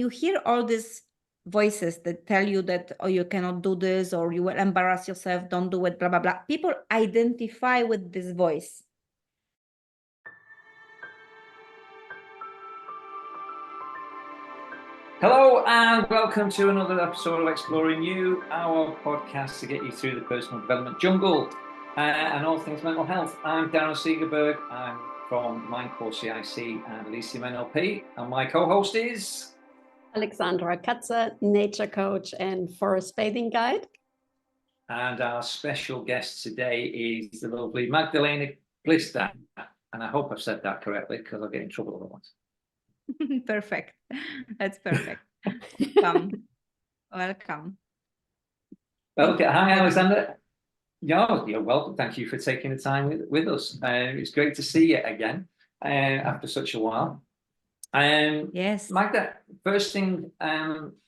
you hear all these voices that tell you that, oh, you cannot do this, or you will embarrass yourself, don't do it, blah, blah, blah. People identify with this voice. Hello and welcome to another episode of Exploring You, our podcast to get you through the personal development jungle and all things mental health. I'm Darren Segerberg. I'm from Mindcore CIC and Elysium NLP, and my co-host is Alexandra Katze, nature coach and forest bathing guide. And our special guest today is the lovely Magdalena Glistak, and I hope I've said that correctly because I'll get in trouble otherwise. Perfect. That's perfect. Welcome. Okay. Hi, Alexander. You're welcome. Thank you for taking the time with us. It's great to see you again after such a while. Yes. Magda, first thing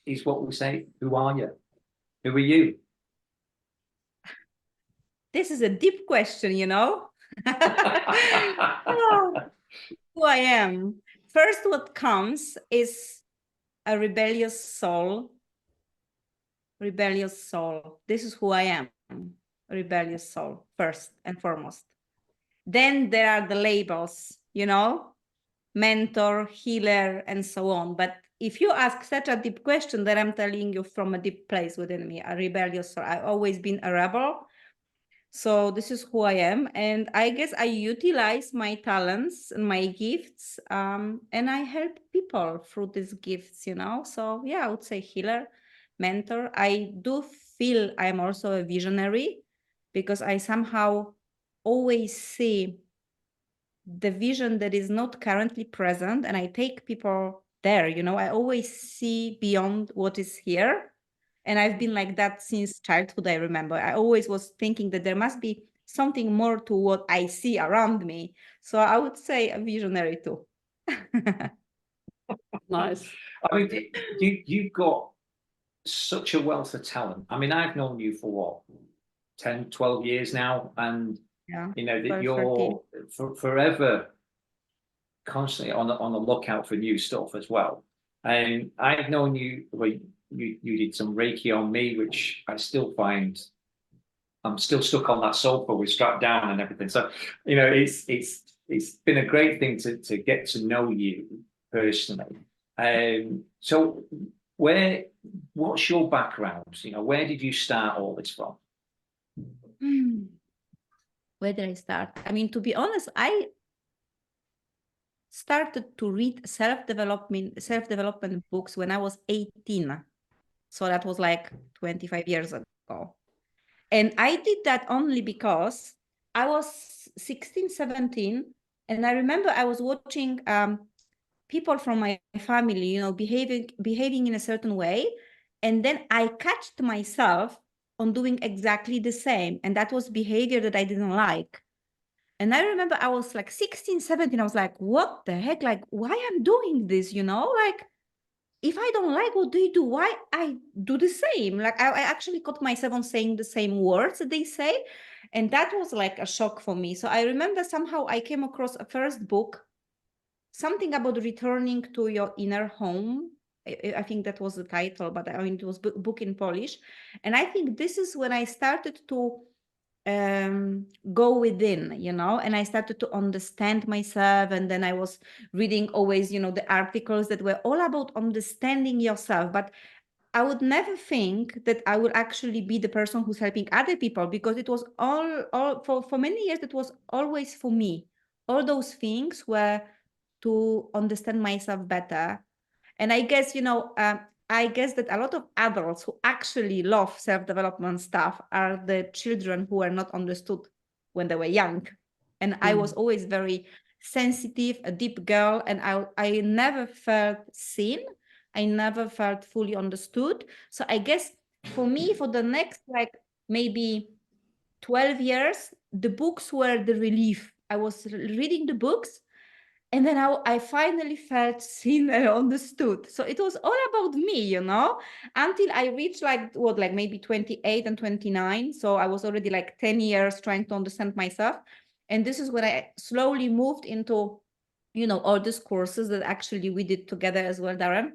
is what we say, who are you? Who are you? This is a deep question, you know? Who I am. First, what comes is a rebellious soul. Rebellious soul. This is who I am. A rebellious soul, first and foremost. Then there are the labels, you know, mentor, healer, and so on. But if you ask such a deep question, that I'm telling you from a deep place within me, a rebellious soul. I've always been a rebel. So this is who I am. And I guess I utilize my talents and my gifts, and I help people through these gifts, you know. So yeah, I would say healer, mentor. I do feel I'm also a visionary because I somehow always see the vision that is not currently present, and I take people there, you know. I always see beyond what is here. And I've been like that since childhood, I remember. I always was thinking that there must be something more to what I see around me. So I would say a visionary too. Nice. I mean, you've got such a wealth of talent. I mean, I've known you for what, 10, 12 years now, and Yeah, you know that 12, you're forever constantly on the lookout for new stuff as well. And I've known you, well, you did some Reiki on me, which I still find I'm still stuck on that sofa with strapped down and everything. So, you know, it's been a great thing to get to know you personally. So what's your background? You know, where did you start all this from? Where did I start? I mean, to be honest, I started to read self-development books when I was 18. So that was like 25 years ago. And I did that only because I was 16, 17. And I remember I was watching people from my family, you know, behaving in a certain way. And then I catched myself on doing exactly the same. And that was behavior that I didn't like. And I remember I was like 16, 17. I was like, what the heck? Like, why I'm doing this, you know? Like, if I don't like what they do, why I do the same? Like, I actually caught myself on saying the same words that they say. And that was like a shock for me. So I remember somehow I came across a first book, something about returning to your inner home. I think that was the title, but I mean, it was book in Polish. And I think this is when I started to go within, you know, and I started to understand myself. And then I was reading always, you know, the articles that were all about understanding yourself. But I would never think that I would actually be the person who's helping other people, because it was all for many years, it was always for me. All those things were to understand myself better. And I guess, you know, I guess that a lot of adults who actually love self-development stuff are the children who were not understood when they were young. And I was always very sensitive, a deep girl, and I never felt seen. I never felt fully understood. So I guess for me, for the next like maybe 12 years, the books were the relief. I was reading the books, and then I finally felt seen and understood. So it was all about me, you know, until I reached like maybe 28 and 29. So I was already like 10 years trying to understand myself. And this is when I slowly moved into, you know, all these courses that actually we did together as well, Darren.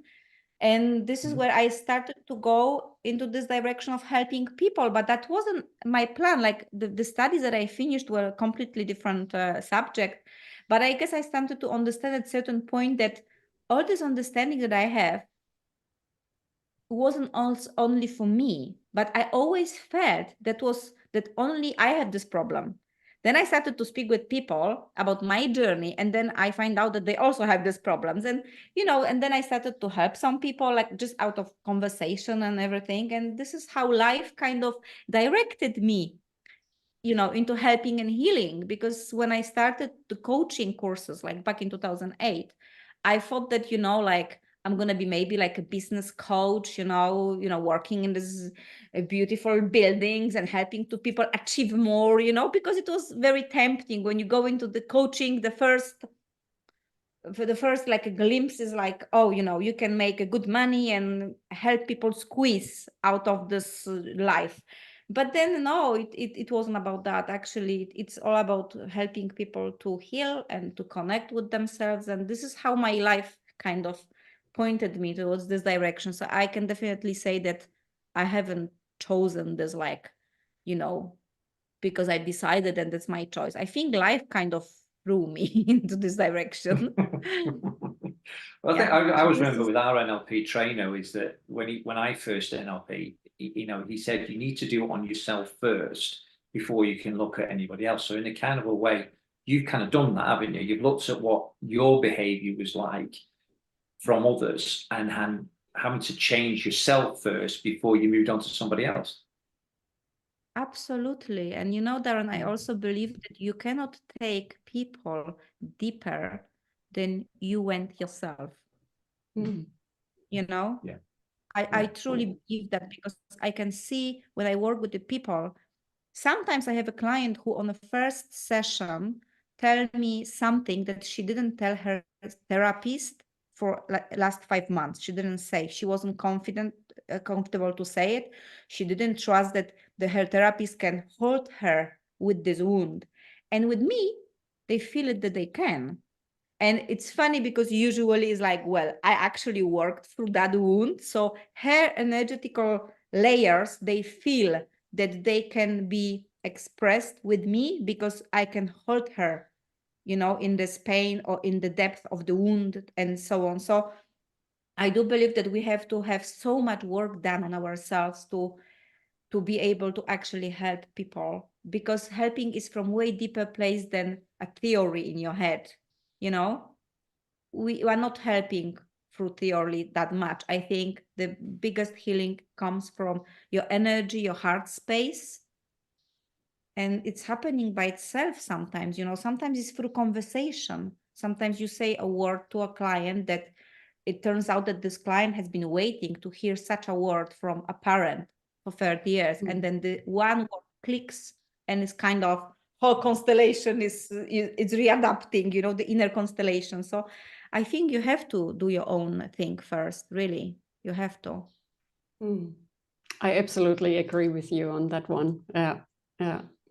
And this is where I started to go into this direction of helping people, but that wasn't my plan. Like the studies that I finished were a completely different subject, but I guess I started to understand at a certain point that all this understanding that I have wasn't only for me, but I always felt that only I had this problem. Then I started to speak with people about my journey, and then I find out that they also have these problems. And and then I started to help some people, like just out of conversation and everything. And this is how life kind of directed me, into helping and healing. Because when I started the coaching courses, like back in 2008, I thought that, like I'm going to be maybe like a business coach, working in this beautiful buildings and helping to people achieve more, because it was very tempting when you go into the coaching. For the first like a glimpse is like, oh, you can make a good money and help people squeeze out of this life. But then no, it wasn't about that. Actually, it's all about helping people to heal and to connect with themselves. And this is how my life kind of pointed me towards this direction. So I can definitely say that I haven't chosen this, like, because I decided and that's my choice. I think life kind of threw me into this direction. Well, I think Yeah. I always This remember is- with our NLP trainer is that when I first did NLP, he said you need to do it on yourself first before you can look at anybody else. So in a kind of a way, you've kind of done that, haven't you? You've looked at what your behavior was like from others and having to change yourself first before you moved on to somebody else. Absolutely. And Darren, I also believe that you cannot take people deeper than you went yourself. Mm. Yeah. I truly believe that, because I can see when I work with the people, sometimes I have a client who on the first session tell me something that she didn't tell her therapist for like last 5 months. She didn't say. She wasn't comfortable to say it. She didn't trust that her therapist can hold her with this wound. And with me, they feel it that they can. And it's funny because usually it's like, well, I actually worked through that wound. So her energetical layers, they feel that they can be expressed with me because I can hold her, in this pain or in the depth of the wound and so on. So I do believe that we have to have so much work done on ourselves to be able to actually help people, because helping is from way deeper place than a theory in your head, we are not helping through theory that much. I think the biggest healing comes from your energy, your heart space. And it's happening by itself sometimes, sometimes it's through conversation. Sometimes you say a word to a client that it turns out that this client has been waiting to hear such a word from a parent for 30 years. And then the one word clicks and it's kind of whole constellation is readapting, the inner constellation. So I think you have to do your own thing first, really. You have to. Mm. I absolutely agree with you on that one. Yeah.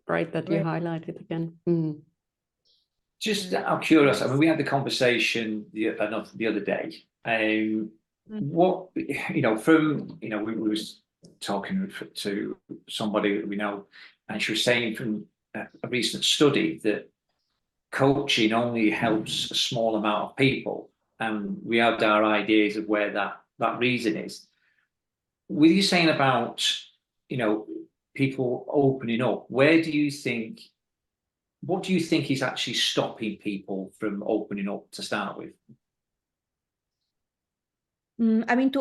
Great that you highlighted again. Mm. Just out of curiosity, I mean, we had the conversation the other day. What we was talking to somebody that we know, and she was saying from a recent study that coaching only helps a small amount of people, and we had our ideas of where that reason is. With you saying about people opening up, what do you think is actually stopping people from opening up to start with? I mean,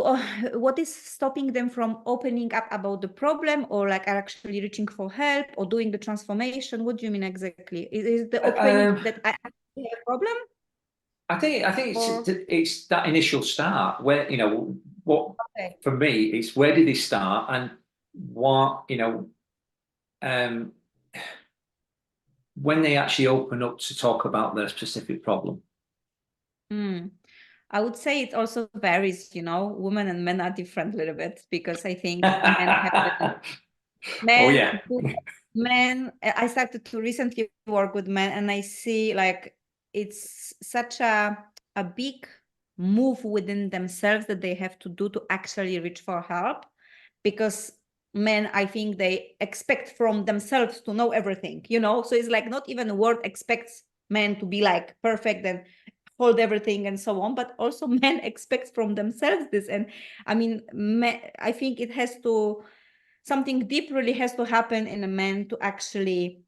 what is stopping them from opening up about the problem, or like actually reaching for help or doing the transformation? What do you mean exactly? Is the opening that I actually have a problem? I think it's that initial start where what for me it's where did they start and what when they actually open up to talk about their specific problem. I would say it also varies, women and men are different a little bit, because I think men have men. I started to recently work with men, and I see like it's such a big move within themselves that they have to do to actually reach for help, because men, I think they expect from themselves to know everything, you know, so it's like not even a word expects men to be like perfect and hold everything and so on, but also men expect from themselves this. And I mean, I think it has to, something deep really has to happen in a man to actually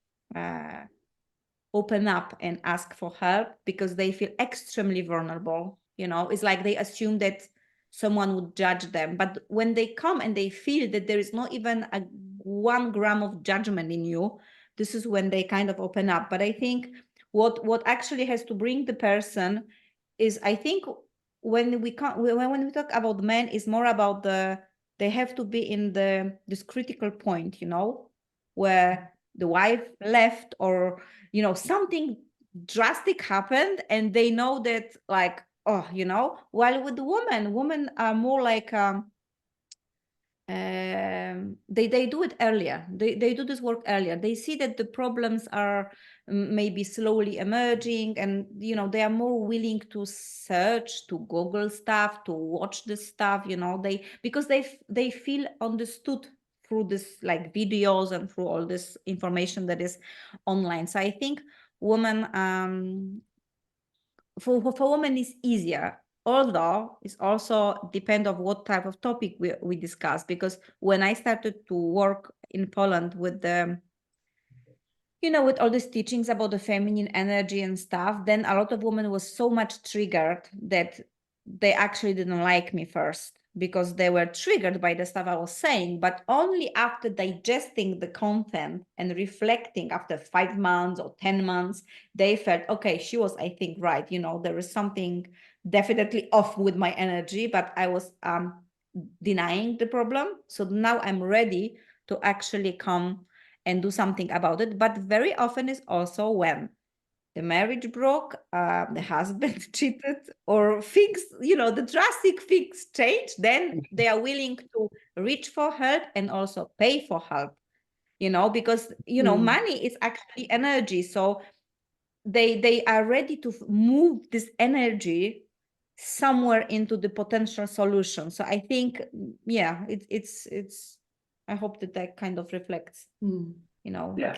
open up and ask for help, because they feel extremely vulnerable. You know, it's like they assume that someone would judge them. But when they come and they feel that there is not even a 1 gram of judgment in you, this is when they kind of open up. But I think what actually has to bring the person is, I think when we talk about men, is more about they have to be in this critical point, you know, where the wife left, or you know, something drastic happened, and they know that, like, oh, you know, while with the women are more like they do it earlier. They do this work earlier. They see that the problems are maybe slowly emerging, and you know, they are more willing to search, to Google stuff, to watch this stuff, you know, because they feel understood through this, like, videos and through all this information that is online. So I think women, for women is easier, although it's also depend on what type of topic we discuss. Because when I started to work in Poland with the, you know, with all these teachings about the feminine energy and stuff, then a lot of women was so much triggered that they actually didn't like me first, because they were triggered by the stuff I was saying. But only after digesting the content and reflecting after 5 months or 10 months, they felt, okay, she was, I think, right. You know, there is something definitely off with my energy, but I was denying the problem. So now I'm ready to actually come and do something about it. But very often is also when the marriage broke, the husband cheated, or things, you know, the drastic things change, then they are willing to reach for help and also pay for help, you know, because, you know, money is actually energy. So they are ready to move this energy somewhere into the potential solution. So I think, yeah, it's I hope that kind of reflects, you know. Yeah.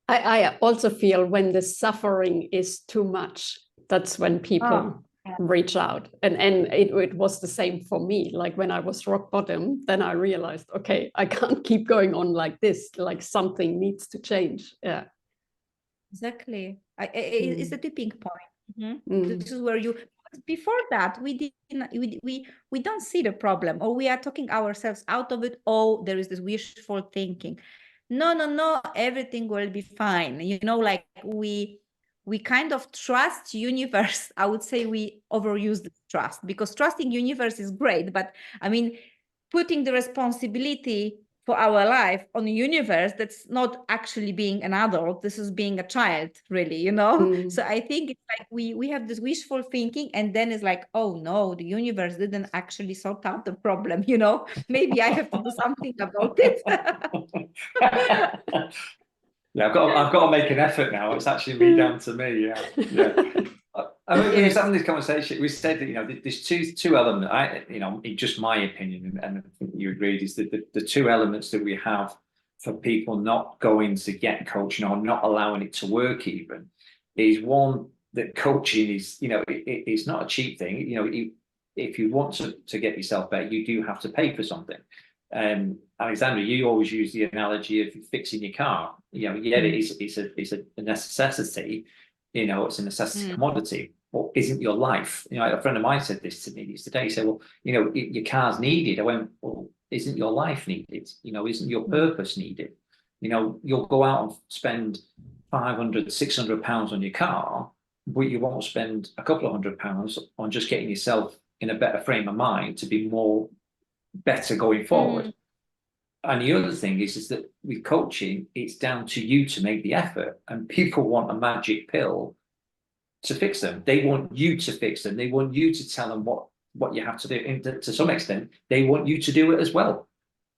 I also feel when the suffering is too much, that's when people reach out. And it was the same for me. Like when I was rock bottom, then I realized, okay, I can't keep going on like this. Like something needs to change. Yeah. Exactly. It's the tipping point. This is where before that, we don't see the problem, or we are talking ourselves out of it. Oh, there is this wishful thinking. No, everything will be fine. You know, like we kind of trust universe. I would say we overuse the trust, because trusting universe is great, but I mean, putting the responsibility for our life on the universe, that's not actually being an adult, this is being a child, really, you know. So I think it's like we have this wishful thinking, and then it's like, oh no, the universe didn't actually sort out the problem, you know, maybe I have to do something about it. Yeah, I've got to make an effort now. It's actually down to me. Yeah. I mean, we was having this conversation. We said that, you know, there's two elements. You know, in just my opinion, and I think you agreed, is that the two elements that we have for people not going to get coaching or not allowing it to work even is, one, that coaching is, you know, it's not a cheap thing. You know, if you want to get yourself better, you do have to pay for something. Alexandra, you always use the analogy of fixing your car. You know, yeah, it's a necessity. You know, it's a necessity commodity, but isn't your life? You know, a friend of mine said this to me yesterday. He said, well, you know, your car's needed. I went, well, isn't your life needed? You know, isn't your purpose needed? You know, you'll go out and spend 500, 600 pounds on your car, but you won't spend a couple of £100 on just getting yourself in a better frame of mind to be more better going forward. And the other thing is that with coaching, it's down to you to make the effort, and people want a magic pill to fix them. They want you to fix them. They want you to tell them what you have to do. And to some extent, they want you to do it as well,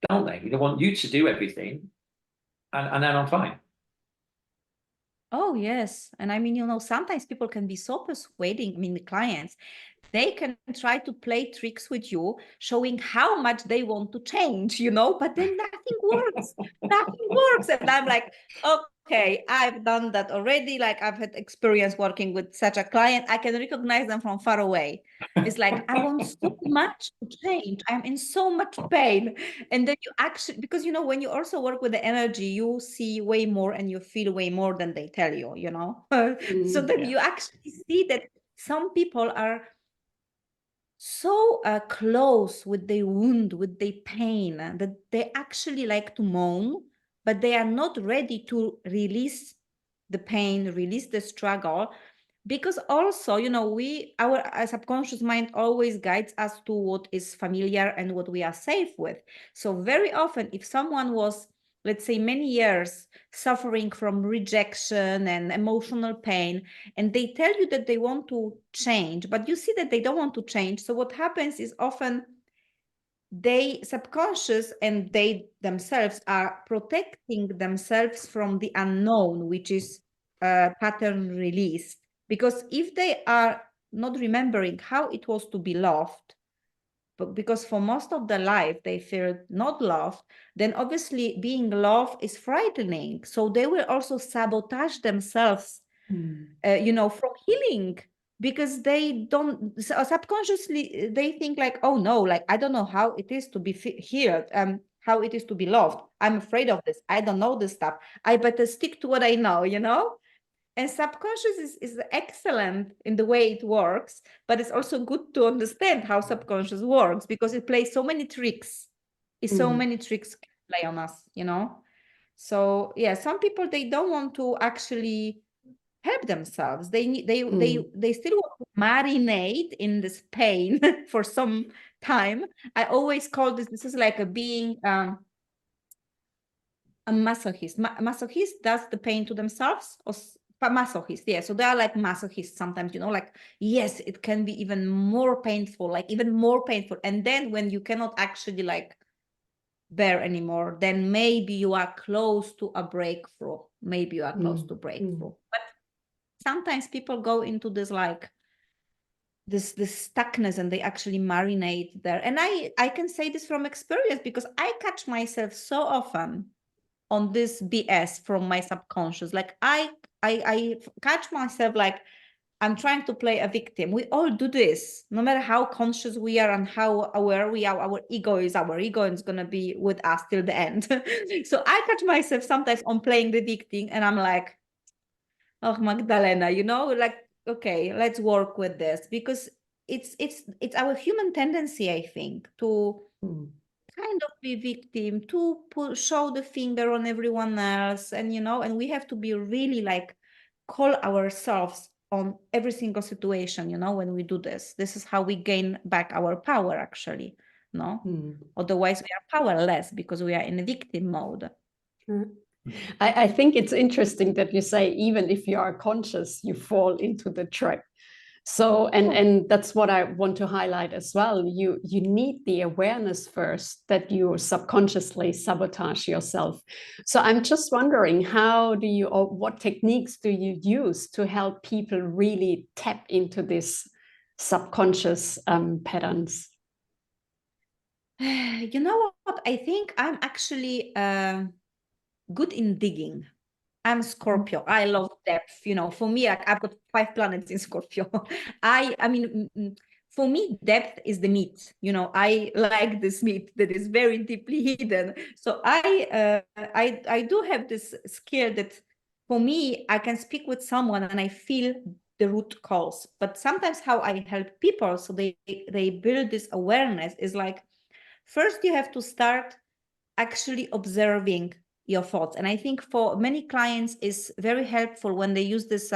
don't they? They want you to do everything, and then I'm fine. Oh, yes. And I mean, you know, sometimes people can be so persuading, I mean, the clients, they can try to play tricks with you, showing how much they want to change, you know, but then nothing works. Nothing works. And I'm like, okay, I've done that already. Like I've had experience working with such a client. I can recognize them from far away. It's like, I want so much to change. I'm in so much pain. And then you actually, because, you know, when you also work with the energy, you see way more and you feel way more than they tell you, you know? So then you actually see that some people are so close with their wound, with their pain, that they actually like to moan, but they are not ready to release the pain, release the struggle. Because also, you know, our subconscious mind always guides us to what is familiar and what we are safe with. So very often, if someone was, let's say, many years suffering from rejection and emotional pain, and they tell you that they want to change, but you see that they don't want to change. So what happens is often they subconscious and they themselves are protecting themselves from the unknown, which is pattern release. Because if they are not remembering how it was to be loved, but because for most of their life they feel not loved, then obviously being loved is frightening. So they will also sabotage themselves, you know, from healing, because they don't, subconsciously they think like, oh no, like I don't know how it is to be healed, how it is to be loved. I'm afraid of this. I don't know this stuff. I better stick to what I know, you know. And subconscious is excellent in the way it works, but it's also good to understand how subconscious works, because it plays so many tricks. So many tricks can play on us, you know. So yeah, some people, they don't want to actually help themselves. They still want to marinate in this pain for some time. I always call this is like a being a masochist. Masochist does the pain to themselves, or masochist, yeah. So they are like masochists sometimes, you know, like, yes, it can be even more painful, like even more painful. And then when you cannot actually like bear anymore, then maybe you are close to a breakthrough. Maybe you are close to breakthrough. But sometimes people go into this like this stuckness, and they actually marinate there. And I can say this from experience, because I catch myself so often on this BS from my subconscious. Like I catch myself like I'm trying to play a victim. We all do this, no matter how conscious we are and how aware we are. Our ego is gonna be with us till the end. So I catch myself sometimes on playing the victim, and I'm like, oh, Magdalena, you know, like, okay, let's work with this, because it's our human tendency, I think, to kind of be victim, to show the finger on everyone else, and you know, and we have to be really like call ourselves on every single situation, you know, when we do this. This is how we gain back our power, actually, no? Otherwise we are powerless, because we are in a victim mode. I think it's interesting that you say, even if you are conscious, you fall into the trap. So, and that's what I want to highlight as well. You need the awareness first that you subconsciously sabotage yourself. So I'm just wondering, how do you, or what techniques do you use to help people really tap into this subconscious patterns? You know what? I think I'm actually good in digging. I'm Scorpio. I love depth. You know, for me, like, I've got 5 planets in Scorpio. I mean, for me, depth is the meat. You know, I like this meat that is very deeply hidden. So I do have this skill that, for me, I can speak with someone and I feel the root cause. But sometimes how I help people, so they build this awareness, is like, first you have to start actually observing your thoughts. And I think for many clients is very helpful when they use this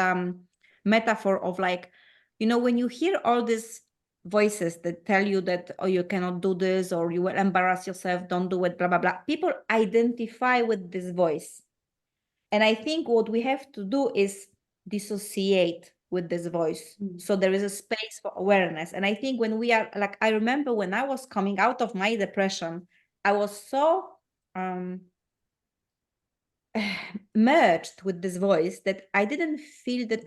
metaphor of like, you know, when you hear all these voices that tell you that, oh, you cannot do this, or you will embarrass yourself, don't do it, blah, blah, blah. People identify with this voice. And I think what we have to do is dissociate with this voice. So there is a space for awareness. And I think when we are like, I remember when I was coming out of my depression, I was so merged with this voice that I didn't feel that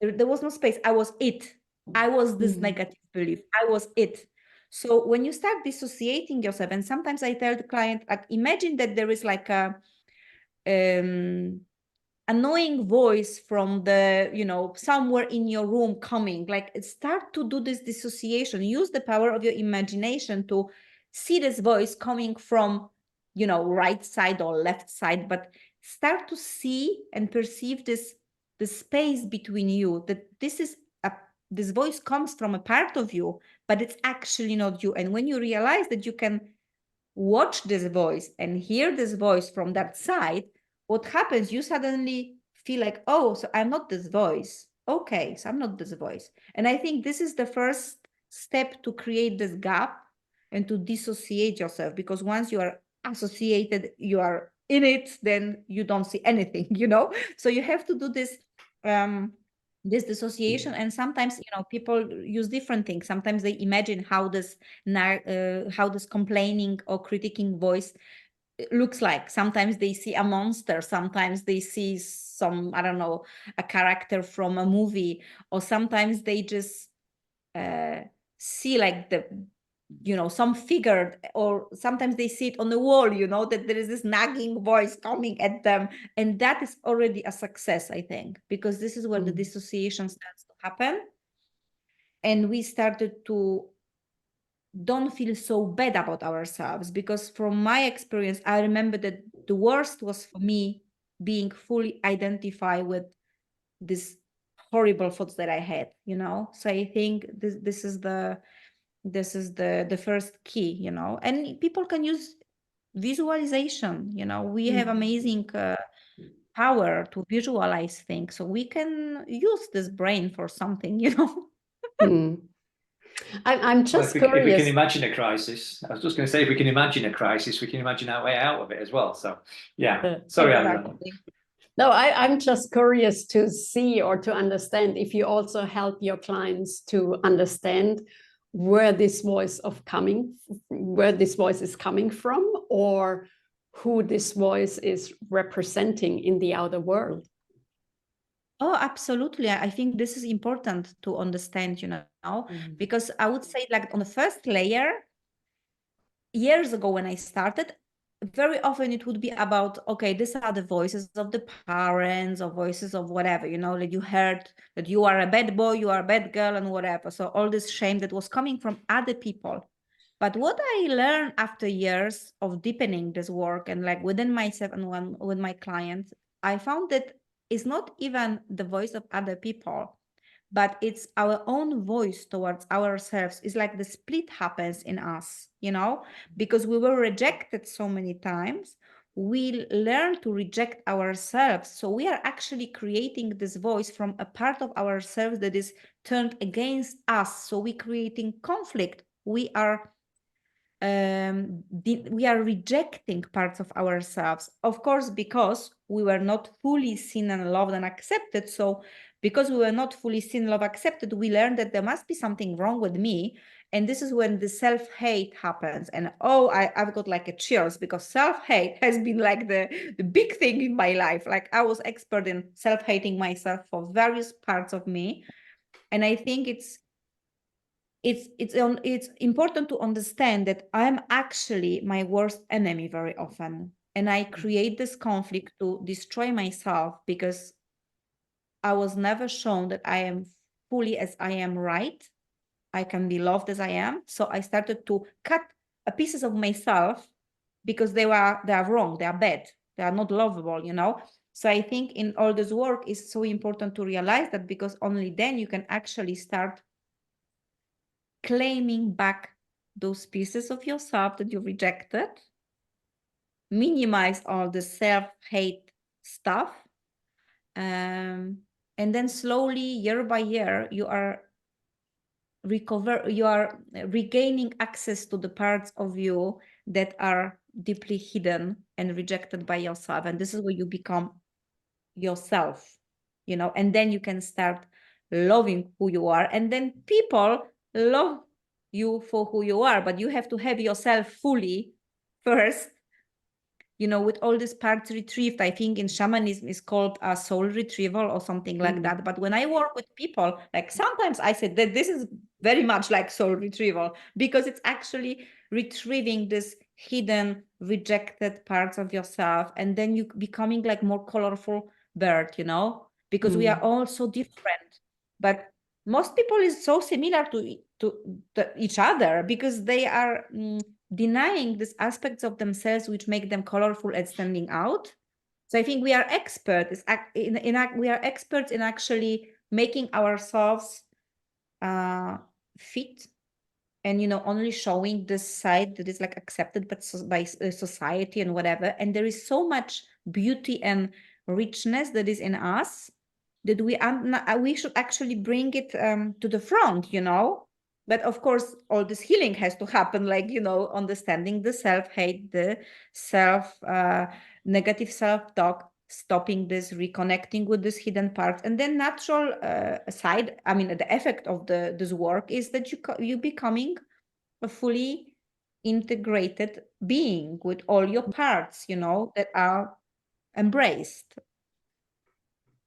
there was no space. I was it. I was this negative belief. I was it. So when you start dissociating yourself, and sometimes I tell the client, like, imagine that there is like a annoying voice from the, somewhere in your room coming, like, start to do this dissociation. Use the power of your imagination to see this voice coming from, right side or left side, but start to see and perceive the space between you, that this voice comes from a part of you, but it's actually not you. And when you realize that you can watch this voice and hear this voice from that side, what happens? You suddenly feel like, oh, so I'm not this voice. Okay, so I'm not this voice. And I think this is the first step to create this gap and to dissociate yourself, because once you are associated, you are in it, then you don't see anything, So you have to do this dissociation. And sometimes, people use different things. Sometimes they imagine how this complaining or critiquing voice looks like. Sometimes they see a monster, sometimes they see some, I don't know, a character from a movie, or sometimes they just see like some figure, or sometimes they see it on the wall, that there is this nagging voice coming at them. And that is already a success, I think, because this is where the dissociation starts to happen. And we started to don't feel so bad about ourselves, because from my experience, I remember that the worst was for me being fully identified with this horrible thoughts that I had, So I think this is the first key, and people can use visualization, we have amazing power to visualize things, so we can use this brain for something, I'm just if we curious. can imagine a crisis, I was just going to say, if we can imagine a crisis, we can imagine our way out of it as well. So, yeah. Sorry, exactly. No, I'm just curious to see or to understand if you also help your clients to understand where this voice is coming from, or who this voice is representing in the outer world. Oh, absolutely. I think this is important to understand, because I would say, like, on the first layer, years ago when I started, very often it would be about, okay, these are the voices of the parents, or voices of whatever, that you heard that you are a bad boy, you are a bad girl, and whatever. So all this shame that was coming from other people. But what I learned after years of deepening this work, and like within myself and with my clients, I found that it's not even the voice of other people, but it's our own voice towards ourselves. It's like the split happens in us, because we were rejected so many times. We learn to reject ourselves. So we are actually creating this voice from a part of ourselves that is turned against us. So we're creating conflict. We are rejecting parts of ourselves, of course, because we were not fully seen and loved and accepted. So because we were not fully seen, loved, accepted, we learned that there must be something wrong with me. And this is when the self-hate happens. And I've got like a chills, because self-hate has been like the big thing in my life. Like, I was expert in self-hating myself for various parts of me. And I think it's important to understand that I'm actually my worst enemy very often. And I create this conflict to destroy myself, because I was never shown that I am fully as I am, right? I can be loved as I am. So I started to cut pieces of myself, because they are wrong, they are bad, they are not lovable, So I think in all this work is so important to realize that, because only then you can actually start claiming back those pieces of yourself that you rejected, minimize all the self-hate stuff, and then slowly, year by year, you are regaining access to the parts of you that are deeply hidden and rejected by yourself. And this is where you become yourself, and then you can start loving who you are, and then people love you for who you are. But you have to have yourself fully first, you know, with all these parts retrieved. I think in shamanism is called a soul retrieval or something like that. But when I work with people, like sometimes I said that this is very much like soul retrieval, because it's actually retrieving this hidden, rejected parts of yourself, and then you becoming like more colorful bird, you know, because we are all so different. But most people is so similar to each other, because they are denying these aspects of themselves which make them colorful and standing out. So I think we are experts we are experts in actually making ourselves fit, and, you know, only showing this side that is like accepted by society and whatever. And there is so much beauty and richness that is in us that we should actually bring it to the front, you know. But of course, all this healing has to happen, like, you know, understanding the self-hate, the negative self-talk, stopping this, reconnecting with this hidden parts. And then natural side, I mean, the effect of this work is that you becoming a fully integrated being with all your parts, you know, that are embraced.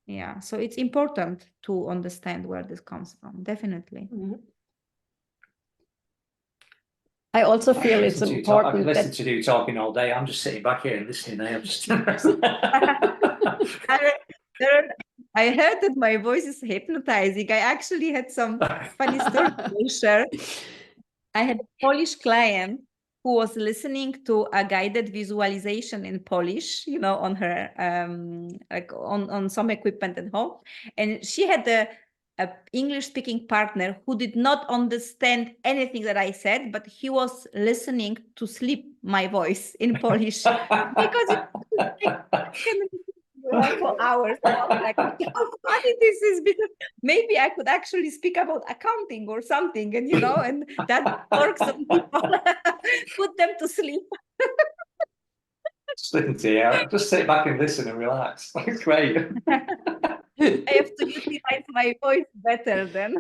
Yeah, so it's important to understand where this comes from, definitely. I also feel it's I important can listen that to you talking all day. I'm just sitting back here and listening. I'm just I heard that my voice is hypnotizing. I actually had some funny stories to share. I had a Polish client who was listening to a guided visualization in Polish, you know, on her like on some equipment at home, and she had a English-speaking partner who did not understand anything that I said, but he was listening to sleep my voice in Polish because for hours. And I was like, how funny this is, because maybe I could actually speak about accounting or something, and, you know, and that works on people, put them to sleep. just listen to you. Just sit back and listen and relax. That's great. I have to utilize my voice better then.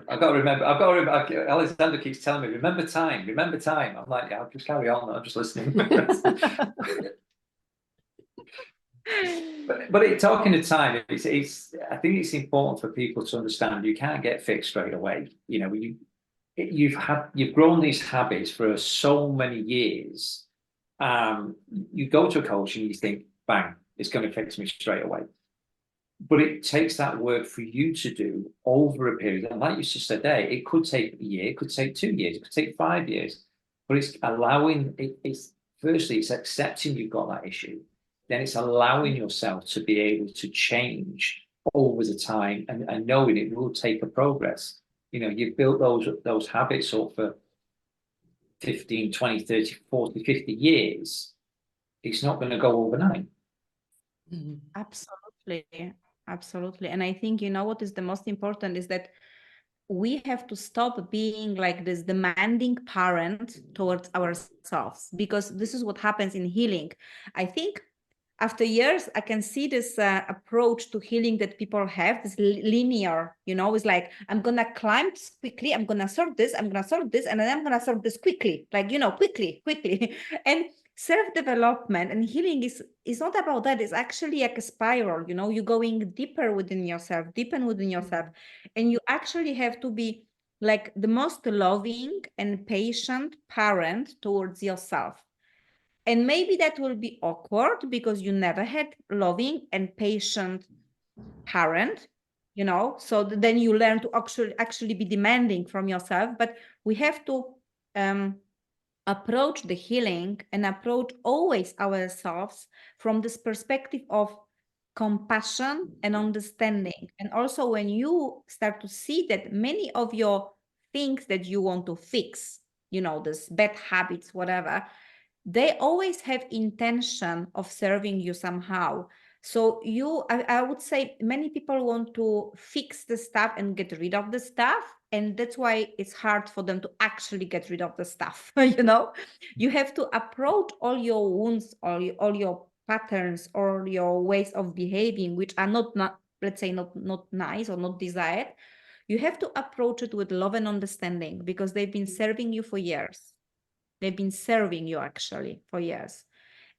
I've got to remember. Alexander keeps telling me, remember time. I'm like, yeah, I'll just carry on. I'm just listening. But talking of time, I think it's important for people to understand you can't get fixed straight away. You know, you've grown these habits for so many years. You go to a coach and you think, bang, it's going to fix me straight away. But it takes that work for you to do over a period. And like you just said there, it could take a year, it could take 2 years, it could take 5 years. But it's allowing, firstly, it's accepting you've got that issue. Then it's allowing yourself to be able to change over the time and knowing it will take a progress. You know, you've built those habits up for 15, 20, 30, 40, 50 years. It's not going to go overnight. Absolutely. Absolutely. And I think, you know, what is the most important is that we have to stop being like this demanding parent towards ourselves, because this is what happens in healing. I think after years, I can see this approach to healing that people have, this linear, you know, it's like, I'm going to climb quickly, I'm going to solve this, and then I'm going to solve this quickly, like, you know, quickly. And self-development and healing is not about that. It's actually like a spiral, you know, you're going deeper within yourself, and you actually have to be like the most loving and patient parent towards yourself. And maybe that will be awkward because you never had loving and patient parent, you know, so then you learn to actually be demanding from yourself. But we have to approach the healing and approach always ourselves from this perspective of compassion and understanding. And also when you start to see that many of your things that you want to fix, you know, this bad habits, whatever, they always have intention of serving you somehow. So I would say many people want to fix the stuff and get rid of the stuff. And that's why it's hard for them to actually get rid of the stuff. You know, you have to approach all your wounds, all your patterns, or your ways of behaving, which are not let's say not nice or not desired. You have to approach it with love and understanding, because they've been serving you for years. They've been serving you actually for years.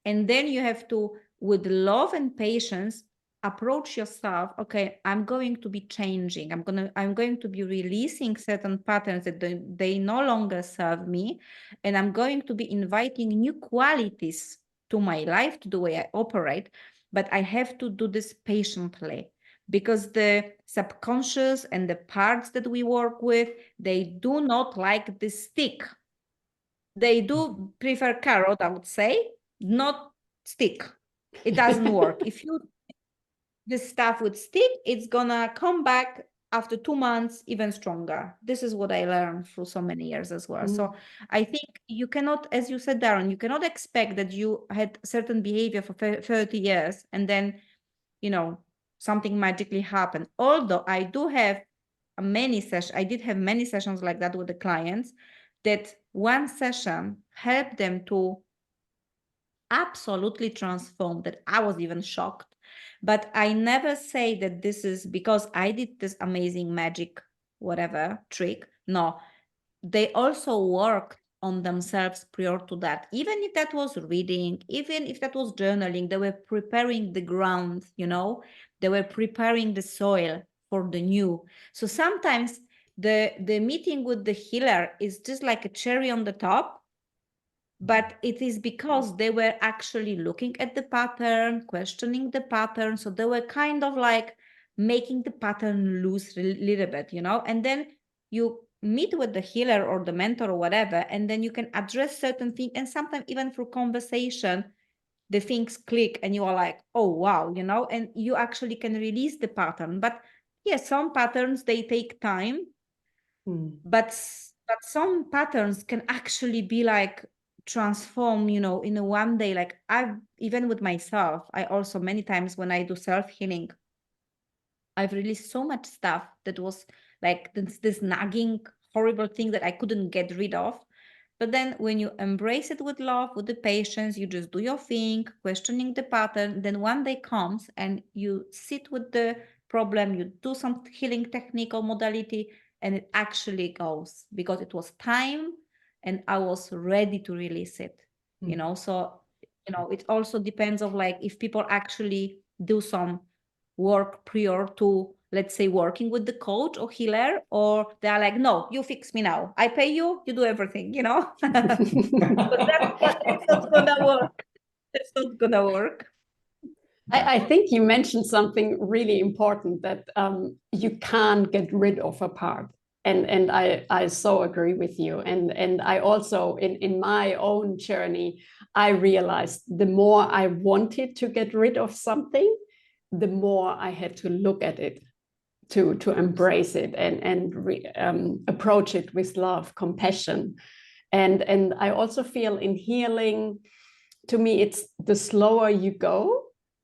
And then you have to, with love and patience, approach yourself. Okay, I'm going to be changing. I'm going to be releasing certain patterns that they no longer serve me. And I'm going to be inviting new qualities to my life, to the way I operate. But I have to do this patiently, because the subconscious and the parts that we work with, they do not like the stick. They do prefer carrot, I would say, not stick. It doesn't work. If you this stuff would stick, it's gonna come back after 2 months even stronger. This is what I learned through so many years as well. So I think you cannot, as you said, Darren, you cannot expect that you had certain behavior for 30 years and then, you know, something magically happened. Although I do have I did have many sessions like that with the clients, that one session helped them to absolutely transform, that I was even shocked. But I never say that this is because I did this amazing magic, whatever trick. No, they also worked on themselves prior to that. Even if that was reading, even if that was journaling, they were preparing the ground, you know, they were preparing the soil for the new. So sometimes the meeting with the healer is just like a cherry on the top, but it is because they were actually looking at the pattern, questioning the pattern. So they were kind of like making the pattern loose a little bit, you know, and then you meet with the healer or the mentor or whatever, and then you can address certain things. And sometimes even through conversation, the things click and you are like, oh, wow, you know, and you actually can release the pattern. But yes, some patterns, they take time, but some patterns can actually be like transform, you know, in a one day. Like I've, even with myself, I also many times when I do self-healing, I've released so much stuff that was like this nagging, horrible thing that I couldn't get rid of. But then when you embrace it with love, with the patience, you just do your thing, questioning the pattern, then one day comes and you sit with the problem, you do some healing technique or modality, and it actually goes because it was time and I was ready to release it, you know? So, you know, it also depends of like if people actually do some work prior to, let's say, working with the coach or healer, or they're like, no, you fix me now. I pay you, you do everything, you know? But that's not gonna work. It's not gonna work. I think you mentioned something really important, that you can't get rid of a part. And I so agree with you. And I also, in my own journey, I realized the more I wanted to get rid of something, the more I had to look at it, to embrace it and approach it with love, compassion. And I also feel in healing, to me, it's the slower you go,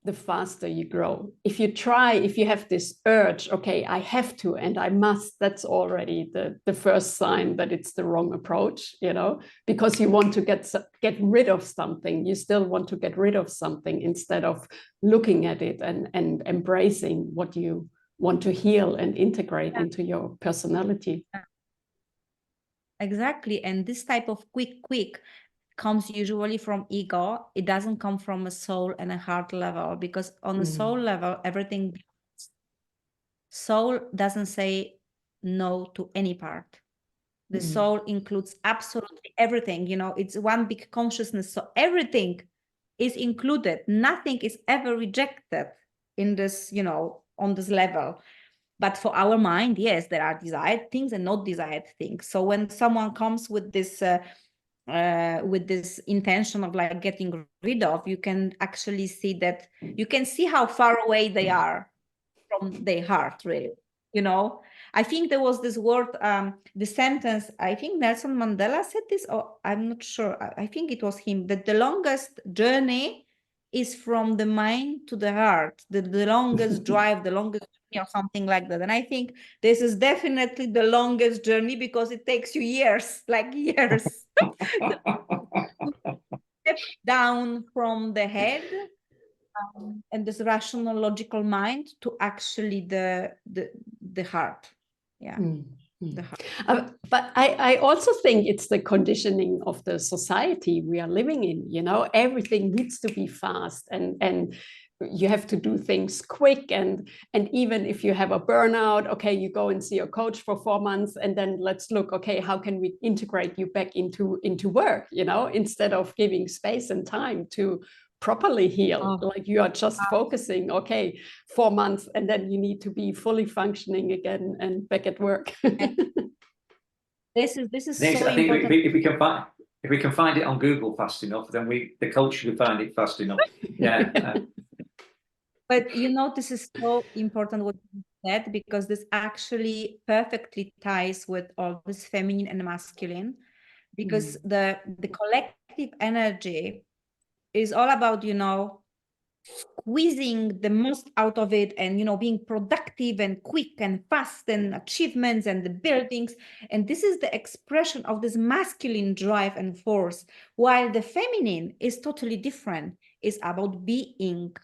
the faster you grow. If you have this urge, okay, I have to and I must, that's already the first sign that it's the wrong approach, you know, because you want to get rid of something. You still want to get rid of something instead of looking at it and embracing what you want to heal and integrate into your personality. Exactly. And this type of quick comes usually from ego. It doesn't come from a soul and a heart level, because on a soul level, everything, soul doesn't say no to any part. The soul includes absolutely everything, you know, it's one big consciousness. So everything is included. Nothing is ever rejected in this, you know, on this level. But for our mind, yes, there are desired things and not desired things. So when someone comes with this intention of like getting rid of, you can actually see that, you can see how far away they are from their heart, really, you know. I think there was this word, the sentence, I think Nelson Mandela said this, or I'm not sure, I think it was him, that the longest journey is from the mind to the heart, the longest drive, the longest journey, or something like that. And I think this is definitely the longest journey, because it takes you years, like years. Step down from the head and this rational, logical mind to actually the heart. Yeah. But I also think it's the conditioning of the society we are living in. You know, everything needs to be fast, and you have to do things quick. And even if you have a burnout, okay, you go and see a coach for 4 months, and then let's look, okay, how can we integrate you back into work? You know, instead of giving space and time to properly heal. Like you are just focusing, okay, 4 months, and then you need to be fully functioning again and back at work. This is so I think important. if we can find it on Google fast enough, then the culture can find it fast enough. Yeah. But you know, this is so important what you said, because this actually perfectly ties with all this feminine and masculine, because the collective energy is all about, you know, squeezing the most out of it, and, you know, being productive and quick and fast and achievements and the buildings. And this is the expression of this masculine drive and force, while the feminine is totally different. It's about being,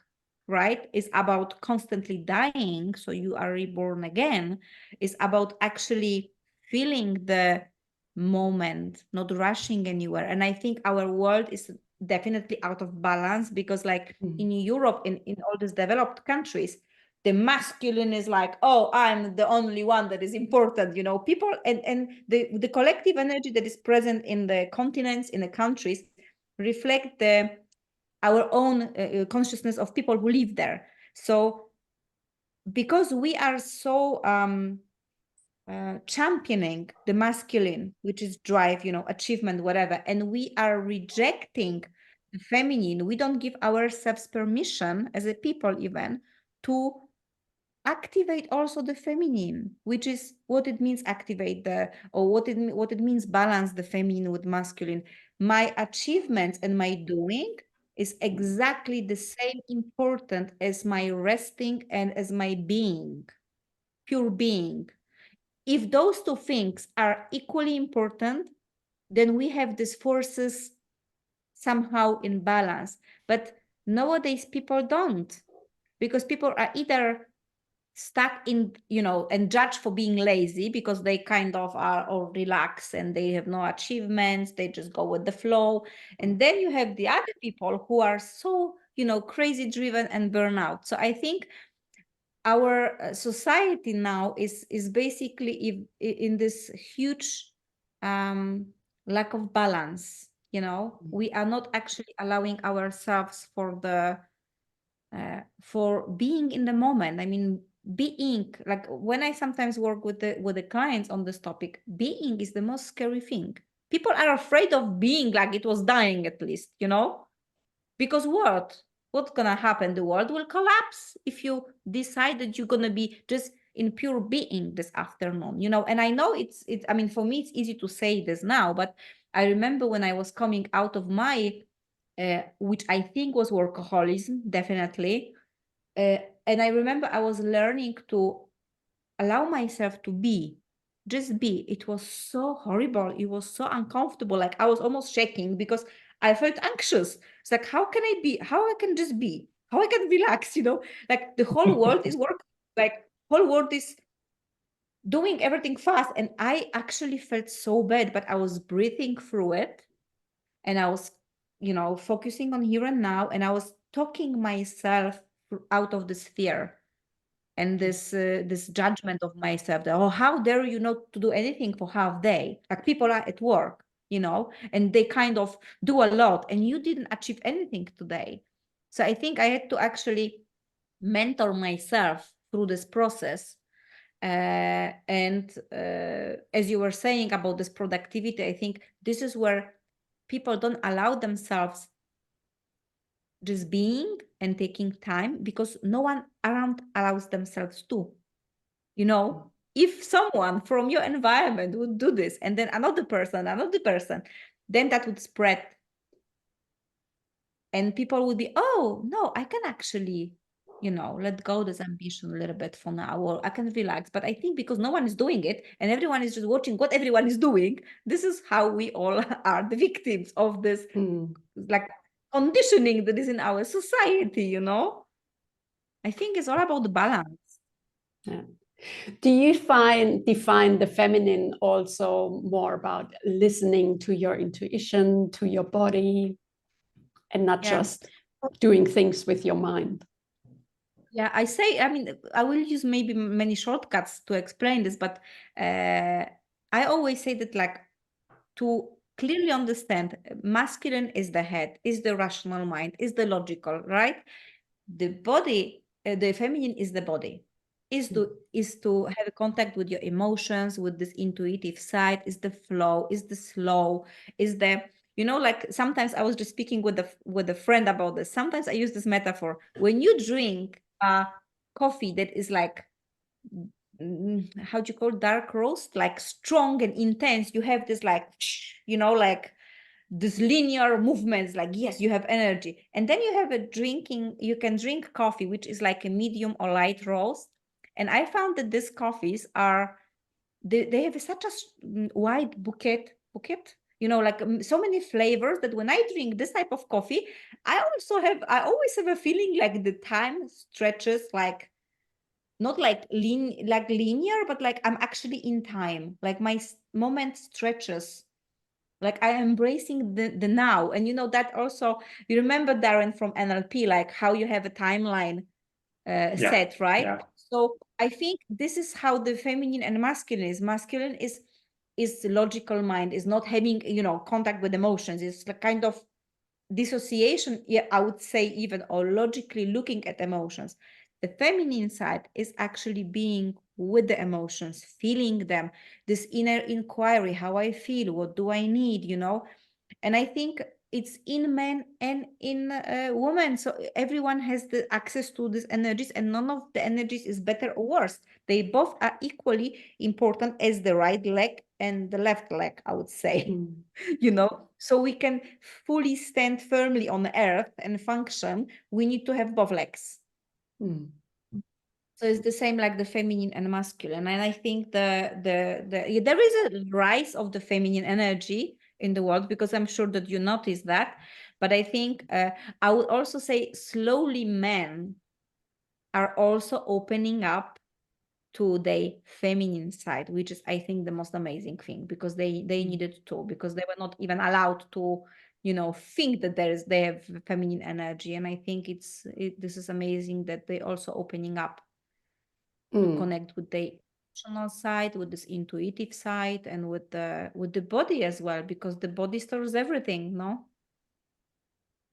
right? It's about constantly dying, so you are reborn again. It's about actually feeling the moment, not rushing anywhere. And I think our world is definitely out of balance, because like in Europe, in all these developed countries, the masculine is like, oh, I'm the only one that is important, you know, people, and the collective energy that is present in the continents, in the countries, reflect our own consciousness of people who live there. So because we are so championing the masculine, which is drive, you know, achievement, whatever, and we are rejecting the feminine, we don't give ourselves permission as a people even to activate also the feminine, which is what it means activate the, or what it means balance the feminine with masculine. My achievements and my doing is exactly the same important as my resting and as my being, pure being. If those two things are equally important, then we have these forces somehow in balance. But nowadays people don't, because people are either stuck in, you know, and judged for being lazy because they kind of are or relaxed and they have no achievements, they just go with the flow. And then you have the other people who are so, you know, crazy driven and burnout. So I think our society now is basically in this huge lack of balance. You know, we are not actually allowing ourselves for the for being in the moment. I mean, being, like when I sometimes work with the clients on this topic, being is the most scary thing. People are afraid of being, like it was dying, at least, you know, because what's gonna happen? The world will collapse if you decide that you're gonna be just in pure being this afternoon, you know. And I know it's I mean, for me it's easy to say this now, but I remember when I was coming out of my which I think was workaholism, definitely. And I remember I was learning to allow myself to be, just be. It was so horrible. It was so uncomfortable. Like I was almost shaking because I felt anxious. It's like, how can I be? How I can just be? How I can relax? You know, like the whole world is work. Like whole world is doing everything fast, and I actually felt so bad. But I was breathing through it, and I was, you know, focusing on here and now, and I was talking myself out of this fear and this judgment of myself that, oh, how dare you not to do anything for half day? Like people are at work, you know, and they kind of do a lot, and you didn't achieve anything today. So I think I had to actually mentor myself through this process. And as you were saying about this productivity, I think this is where people don't allow themselves just being and taking time, because no one around allows themselves to. You know, if someone from your environment would do this, and then another person, then that would spread. And people would be, oh, no, I can actually, you know, let go this ambition a little bit for now, or I can relax. But I think because no one is doing it and everyone is just watching what everyone is doing, this is how we all are the victims of this like conditioning that is in our society, you know. I think it's all about the balance. Yeah. Do you define the feminine also more about listening to your intuition, to your body, and not Yeah. just doing things with your mind? Yeah, I mean, I will use maybe many shortcuts to explain this, but I always say that, like, to clearly understand, masculine is the head, is the rational mind, is the logical, right? The body, the feminine is the body, is to have a contact with your emotions, with this intuitive side, is the flow, is the slow, is the, you know, like sometimes I was just speaking with a friend about this. Sometimes I use this metaphor. When you drink coffee that is like, how do you call it, dark roast, like strong and intense, you have this, like, you know, like this linear movements, like, yes, you have energy. And then you have you can drink coffee which is like a medium or light roast. And I found that these coffees are, they have such a wide bouquet, you know, like so many flavors, that when I drink this type of coffee, I always have a feeling like the time stretches, like not like linear, but like I'm actually in time, like my moment stretches, like I am embracing the now. And you know that also, you remember, Darren, from NLP, like how you have a timeline set, right? Yeah. So I think this is how the feminine and masculine is. Masculine is logical mind, is not having, you know, contact with emotions. It's like kind of dissociation, yeah, I would say, even, or logically looking at emotions. The feminine side is actually being with the emotions, feeling them, this inner inquiry, how I feel, what do I need, you know. And I think it's in men and in women, so everyone has the access to these energies, and none of the energies is better or worse. They both are equally important as the right leg and the left leg, I would say. You know, so we can fully stand firmly on the earth and function, we need to have both legs. So it's the same like the feminine and masculine. And I think there is a rise of the feminine energy in the world, because I'm sure that you notice that. But I think I would also say slowly men are also opening up to the feminine side, which is, I think, the most amazing thing, because they needed to, because they were not even allowed to, you know, think that they have feminine energy. And I think this is amazing that they also opening up to connect with the emotional side, with this intuitive side, and with the body as well, because the body stores everything, no?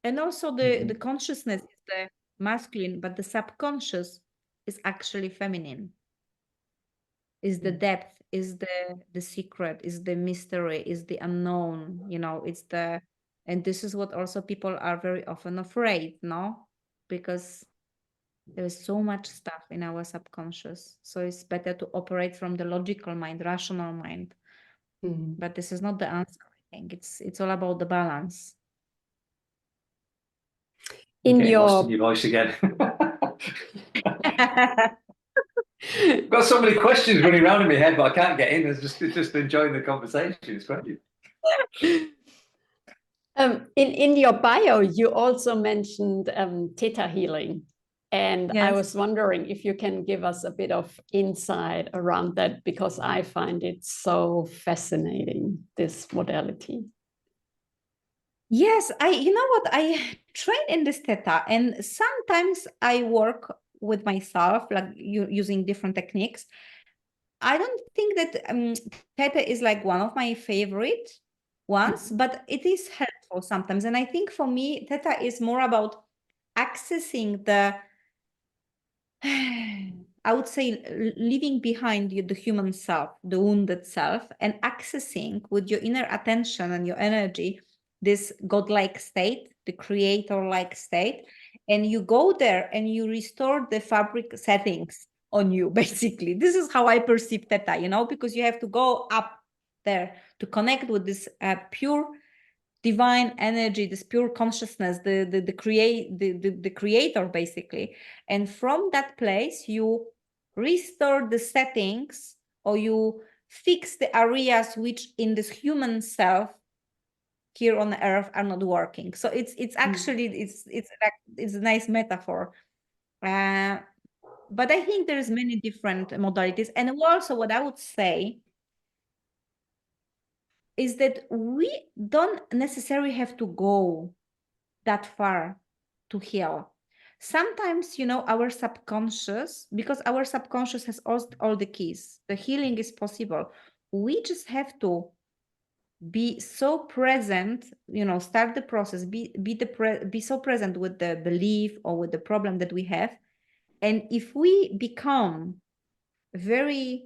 And also the consciousness is the masculine, but the subconscious is actually feminine. Is the depth, is the secret, is the mystery, is the unknown, you know, and this is what also people are very often afraid, no? Because there is so much stuff in our subconscious. So it's better to operate from the logical mind, rational mind. But this is not the answer, I think. It's all about the balance. In Lost in your voice again. I've got so many questions running around in my head, but I can't get in. It's just enjoying the conversation. It's great. In your bio, you also mentioned Theta Healing. And I was wondering if you can give us a bit of insight around that, because I find it so fascinating, this modality. Yes, you know what, I train in this Theta, and sometimes I work with myself, like using different techniques. I don't think that Theta is like one of my favorite ones, but it is helpful sometimes. And I think for me, Theta is more about accessing the I would say leaving behind the human self, the wounded self, and accessing with your inner attention and your energy this godlike state, the creator-like state. And you go there and you restore the fabric settings on you, basically. This is how I perceive Theta, you know, because you have to go up there to connect with this pure divine energy, this pure consciousness, the creator, basically. And from that place, you restore the settings, or you fix the areas which in this human self here on earth are not working. So it's actually it's a nice metaphor. but I think there's many different modalities. And also what I would say is that we don't necessarily have to go that far to heal. Sometimes, you know, our subconscious, because our subconscious has all the keys, the healing is possible. We just have to be so present, you know, start the process, be so present with the belief or with the problem that we have. And if we become very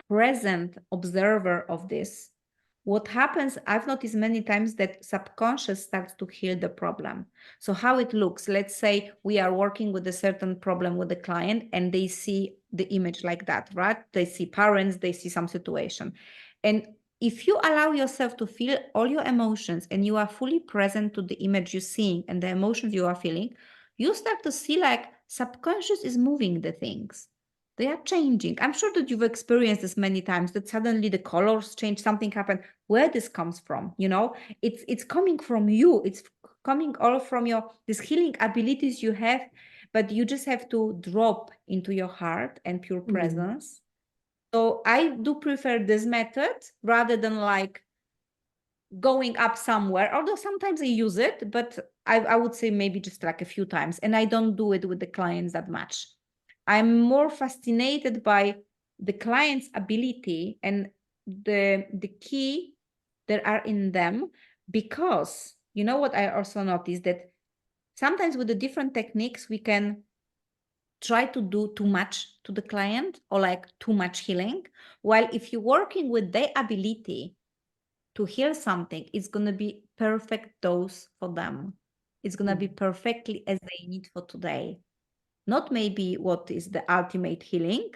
present observer of this, what happens, I've noticed many times that subconscious starts to heal the problem. So how it looks, let's say we are working with a certain problem with the client and they see the image like that, right? They see parents, they see some situation. And if you allow yourself to feel all your emotions and you are fully present to the image you're seeing and the emotions you are feeling, you start to see like subconscious is moving the things. They are changing. I'm sure that you've experienced this many times, that suddenly the colors change, something happened. Where this comes from, you know, it's coming from you. It's coming all from your, these healing abilities you have, but you just have to drop into your heart and pure presence. So I do prefer this method rather than like going up somewhere, although sometimes I use it, but I would say maybe just like a few times, and I don't do it with the clients that much. I'm more fascinated by the client's ability and the key that are in them, because you know what I also noticed, that sometimes with the different techniques we can try to do too much to the client or like too much healing, while if you're working with their ability to heal something, it's going to be perfect dose for them. It's going to be perfectly as they need for today. Not maybe what is the ultimate healing,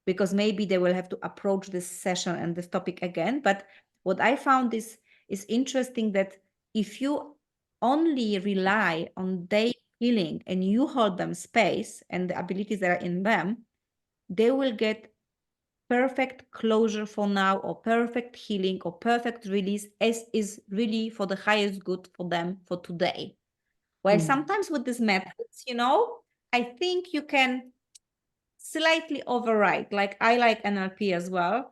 because maybe they will have to approach this session and this topic again. But what I found is interesting, that if you only rely on their healing and you hold them space and the abilities that are in them, they will get perfect closure for now, or perfect healing, or perfect release, as is really for the highest good for them for today. While sometimes with these methods, you know, I think you can slightly override. Like I like NLP as well,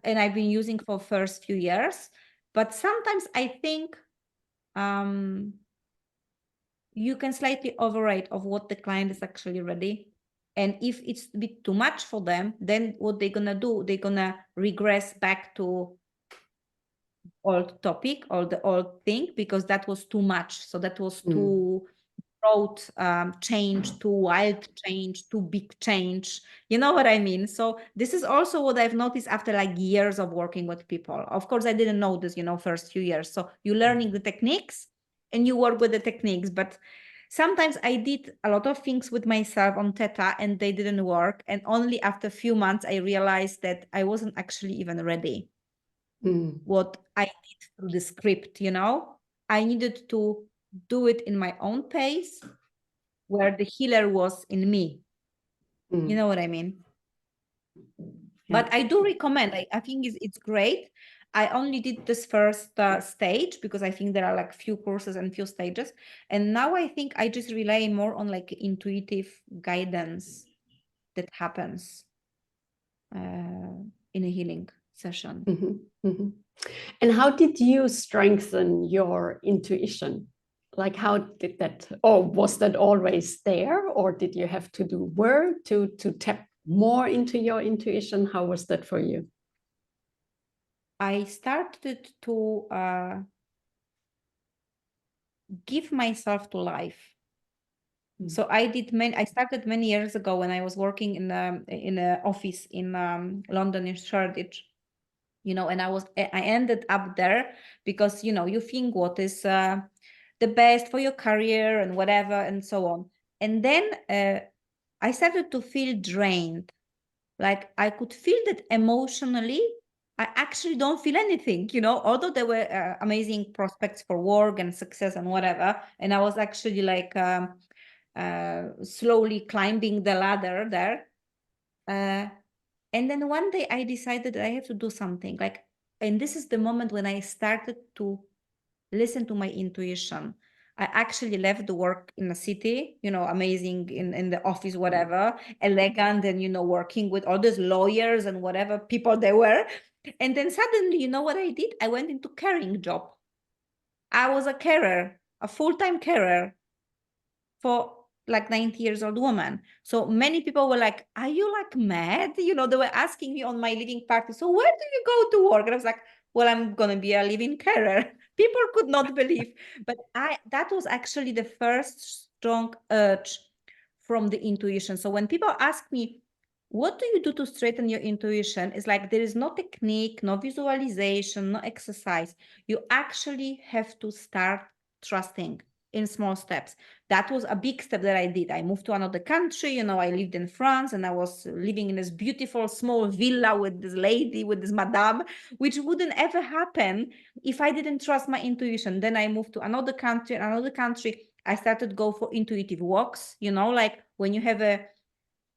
and I've been using for first few years, but sometimes I think you can slightly override of what the client is actually ready. And if it's a bit too much for them, then what they're gonna do, they're gonna regress back to old topic or the old thing, because that was too much. So that was too broad change, too wild change, too big change. You know what I mean? So this is also what I've noticed after like years of working with people. Of course, I didn't know this, you know, first few years. So you're learning the techniques and you work with the techniques, but sometimes I did a lot of things with myself on Theta and they didn't work. And only after a few months, I realized that I wasn't actually even ready. What I did through the script, you know, I needed to do it in my own pace, where the healer was in me. You know what I mean? But I do recommend, I think it's great. I only did this first stage because I think there are like few courses and few stages. And now I think I just rely more on like intuitive guidance that happens in a healing session. And how did you strengthen your intuition? Like, how did that, or was that always there, or did you have to do work to tap more into your intuition? How was that for you? I started to give myself to life. So I started many years ago when I was working in an office in London, in Shoreditch, you know, and I ended up there because, you know, you think what is the best for your career and whatever and so on. And then I started to feel drained. Like I could feel that emotionally, I actually don't feel anything, you know, although there were amazing prospects for work and success and whatever. And I was actually like slowly climbing the ladder there. And then one day I decided that I have to do something like, and this is the moment when I started to listen to my intuition. I actually left the work in the city, amazing in the office, whatever, elegant, and, working with all those lawyers and whatever people they were. And then suddenly, you know what I did? I went into caring job. I was a carer, a full-time carer for like 90 years old woman. So many people were like, are you like mad? They were asking me on my living party, so where do you go to work? And I was like, well, I'm going to be a living carer. People could not believe. But that was actually the first strong urge from the intuition. So when people ask me, what do you do to straighten your intuition? It's like there is no technique, no visualization, no exercise. You actually have to start trusting in small steps. That was a big step that I did. I moved to another country, I lived in France, and I was living in this beautiful small villa with this lady, with this madame, which wouldn't ever happen if I didn't trust my intuition. Then I moved to another country. I started to go for intuitive walks, like when you have a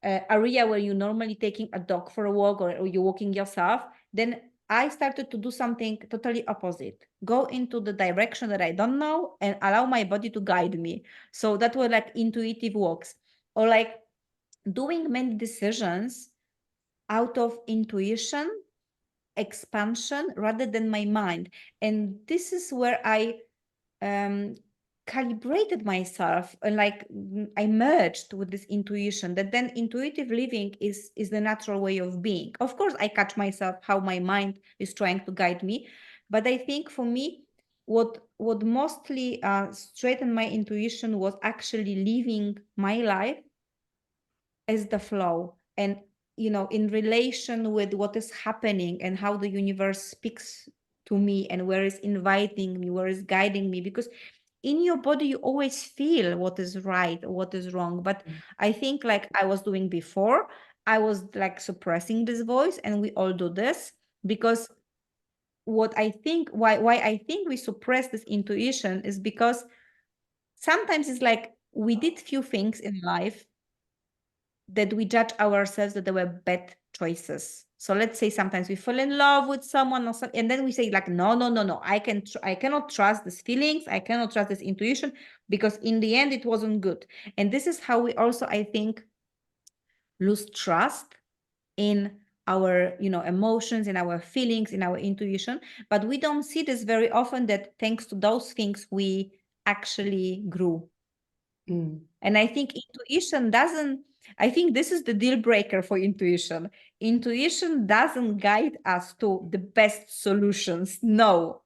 area where you're normally taking a dog for a walk, or you're walking yourself, then I started to do something totally opposite. Go into the direction that I don't know and allow my body to guide me. So that were like intuitive walks, or like doing many decisions out of intuition, expansion, rather than my mind. And this is where I calibrated myself, and like I merged with this intuition, that then intuitive living is the natural way of being. Of course, I catch myself how my mind is trying to guide me, but I think for me, what mostly straightened my intuition was actually living my life as the flow, and in relation with what is happening and how the universe speaks to me, and where is inviting me, where is guiding me. Because in your body, you always feel what is right or what is wrong. But I think, like I was doing before, I was like suppressing this voice, and we all do this because why I think we suppress this intuition is because sometimes it's like we did few things in life that we judge ourselves that they were bad choices. So let's say sometimes we fall in love with someone or something, and then we say like, no, I cannot trust these feelings. I cannot trust this intuition, because in the end it wasn't good. And this is how we also, I think, lose trust in our emotions, in our feelings, in our intuition. But we don't see this very often, that thanks to those things we actually grew. And I think intuition doesn't, I think this is the deal breaker for intuition. Intuition doesn't guide us to the best solutions. No,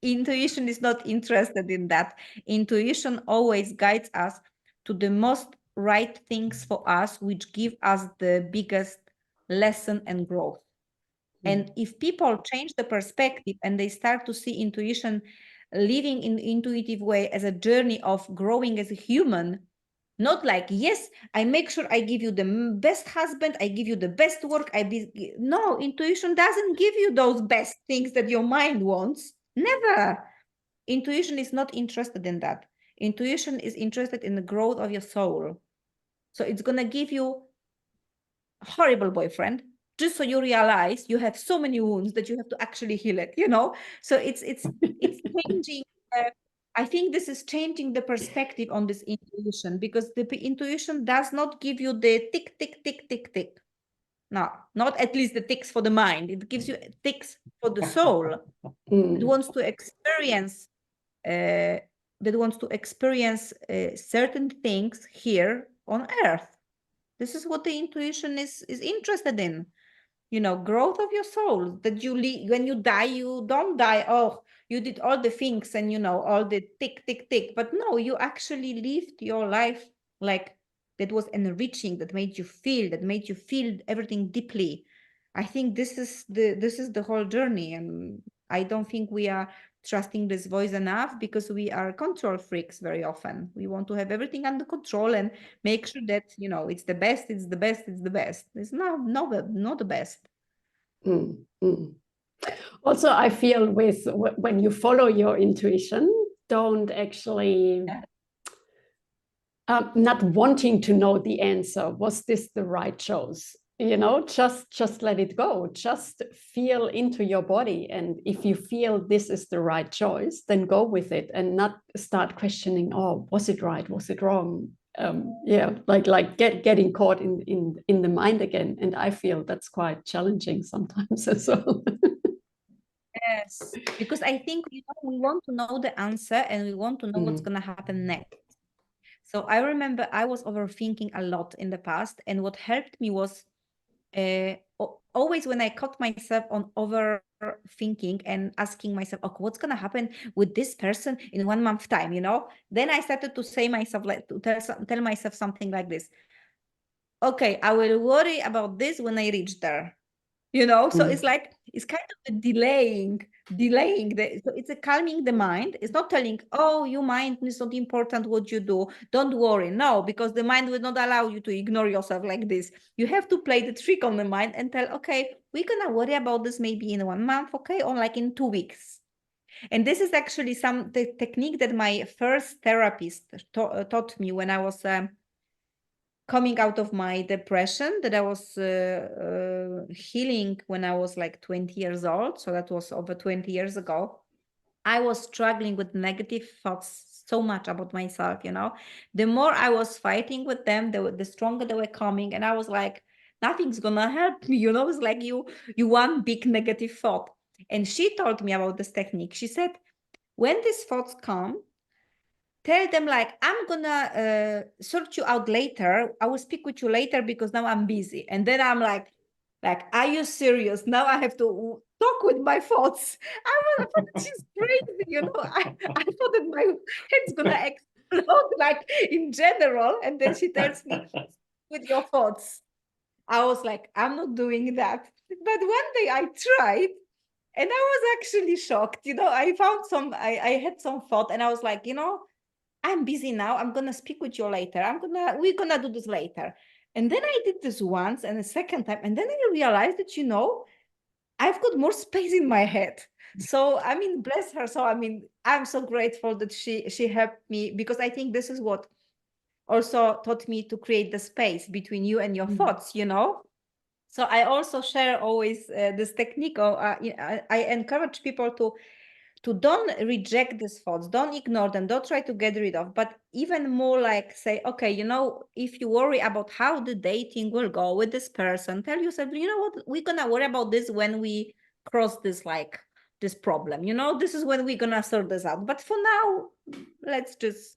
intuition is not interested in that. Intuition always guides us to the most right things for us, which give us the biggest lesson and growth. And if people change the perspective and they start to see intuition, living in intuitive way as a journey of growing as a human, not like, yes, I make sure I give you the best husband, I give you the best work. No, intuition doesn't give you those best things that your mind wants. Never. Intuition is not interested in that. Intuition is interested in the growth of your soul. So it's going to give you a horrible boyfriend, just so you realize you have so many wounds that you have to actually heal it, So it's changing. I think this is changing the perspective on this intuition, because the intuition does not give you the tick, tick, tick, tick, tick. No, not at least the ticks for the mind. It gives you ticks for the soul. It wants to experience, certain things here on earth. This is what the intuition is interested in. Growth of your soul, that when you die, you don't die. Oh, you did all the things and, all the tick, tick, tick. But no, you actually lived your life like that was enriching, that made you feel everything deeply. I think this is the whole journey. And I don't think we are trusting this voice enough, because we are control freaks very often. We want to have everything under control and make sure that, it's the best, it's the best, it's the best. It's not the best. Also, I feel when you follow your intuition, don't actually not wanting to know the answer. Was this the right choice? you know, just let it go. Just feel into your body, and if you feel this is the right choice, then go with it, and not start questioning, oh, was it right, was it wrong? Yeah, like getting caught in the mind again. And I feel that's quite challenging sometimes as well. Yes, because I think, you know, we want to know the answer and we want to know what's going to happen next. So I remember I was overthinking a lot in the past, and what helped me was always when I caught myself on overthinking and asking myself, okay, what's going to happen with this person in 1 month time, you know? Then I started to say myself, like, to tell myself something like this. Okay, I will worry about this when I reach there. You know, so it's like, it's kind of a delaying so it's a calming the mind. It's not telling, oh, your mind is not important what you do, don't worry. No, because the mind will not allow you to ignore yourself like this. You have to play the trick on the mind and tell, okay, we're gonna worry about this maybe in 1 month, okay, or like in 2 weeks. And this is actually the technique that my first therapist taught me when I was coming out of my depression, that I was healing when I was like 20 years old. So that was over 20 years ago. I was struggling with negative thoughts so much about myself, you know. The more I was fighting with them, the stronger they were coming. And I was like, nothing's gonna help me, you know. It's like you one big negative thought. And she told me about this technique. She said, when these thoughts come, tell them like, I'm gonna sort you out later. I will speak with you later because now I'm busy. And then I'm like, are you serious? Now I have to talk with my thoughts. I thought she's crazy, you know. I thought that my head's gonna explode, like in general. And then she tells me, with your thoughts. I was like, I'm not doing that. But one day I tried, and I was actually shocked. You know, I found I had some thought, and I was like, you know, I'm busy now. I'm gonna speak with you later. We're gonna do this later. And then I did this once and a second time, and then I realized that, you know, I've got more space in my head. So I mean, bless her. So I mean, I'm so grateful that she helped me, because I think this is what also taught me to create the space between you and your thoughts, you know. So I also share always this technique. I encourage people to don't reject these thoughts, don't ignore them, don't try to get rid of, but even more like say, okay, you know, if you worry about how the dating will go with this person, tell yourself, you know what, we're gonna worry about this when we cross this, like, this problem, you know, this is when we're gonna sort this out. But for now, let's just,